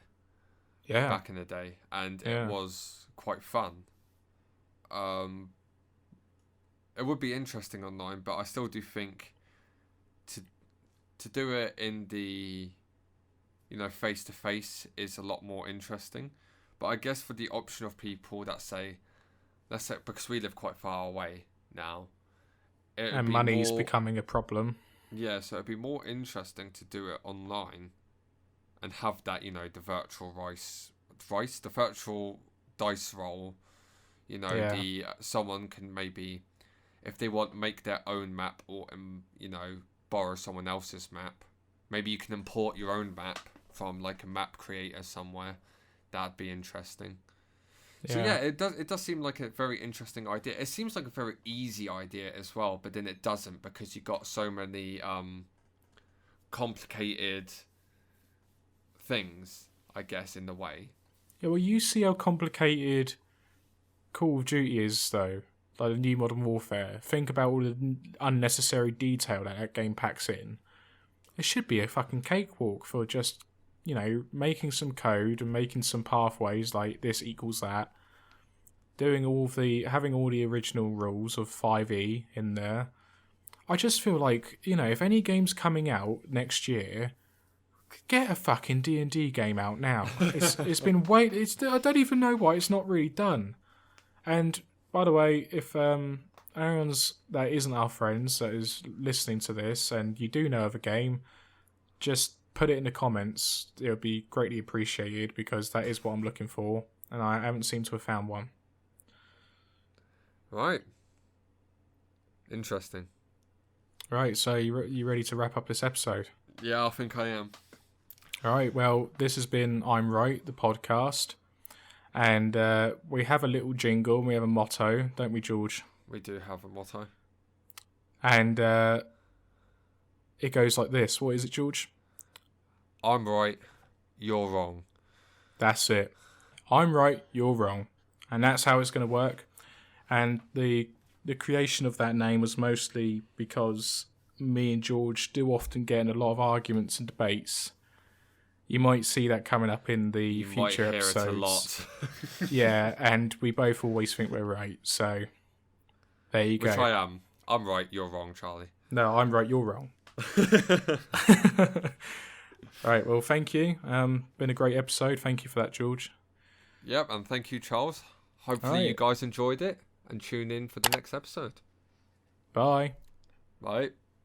back in the day, and it was quite fun. It would be interesting online, but I still do think to do it in the, face-to-face is a lot more interesting. But I guess for the option of people that say, let's say, because we live quite far away now, and money's becoming a problem. Yeah, so it'd be more interesting to do it online and have that, the virtual the virtual dice roll. Someone can maybe, if they want, make their own map or, borrow someone else's map. Maybe you can import your own map from like a map creator somewhere. That'd be interesting. Yeah. So yeah, it does seem like a very interesting idea. It seems like a very easy idea as well, but then it doesn't, because you got so many complicated things, I guess, in the way. Yeah, well, you see how complicated Call of Duty is, though. Like the new Modern Warfare. Think about all the unnecessary detail that game packs in. It should be a fucking cakewalk for just, making some code and making some pathways like this equals that. Having all the original rules of 5e in there. I just feel like, if any game's coming out next year, get a fucking D&D game out now. It's been I don't even know why it's not really done. And by the way, if anyone's that isn't our friends that is listening to this and you do know of a game, just put it in the comments. It would be greatly appreciated, because that is what I'm looking for, and I haven't seemed to have found one. Right. Interesting. Right, so you ready to wrap up this episode? Yeah, I think I am. All right, well, this has been I'm Right, the podcast. And we have a little jingle, and we have a motto, don't we, George? We do have a motto. And it goes like this. What is it, George? I'm right, you're wrong. That's it. I'm right, you're wrong. And that's how it's going to work. And the creation of that name was mostly because me and George do often get in a lot of arguments and debates. You might see that coming up in the future episodes. You might hear it a lot. Yeah, and we both always think we're right. So there you go. Which I am. I'm right, you're wrong, Charlie. No, I'm right, you're wrong. All right, well, thank you. Been a great episode. Thank you for that, George. Yep, and thank you, Charles. Hopefully you guys enjoyed it, and tune in for the next episode. Bye. Bye.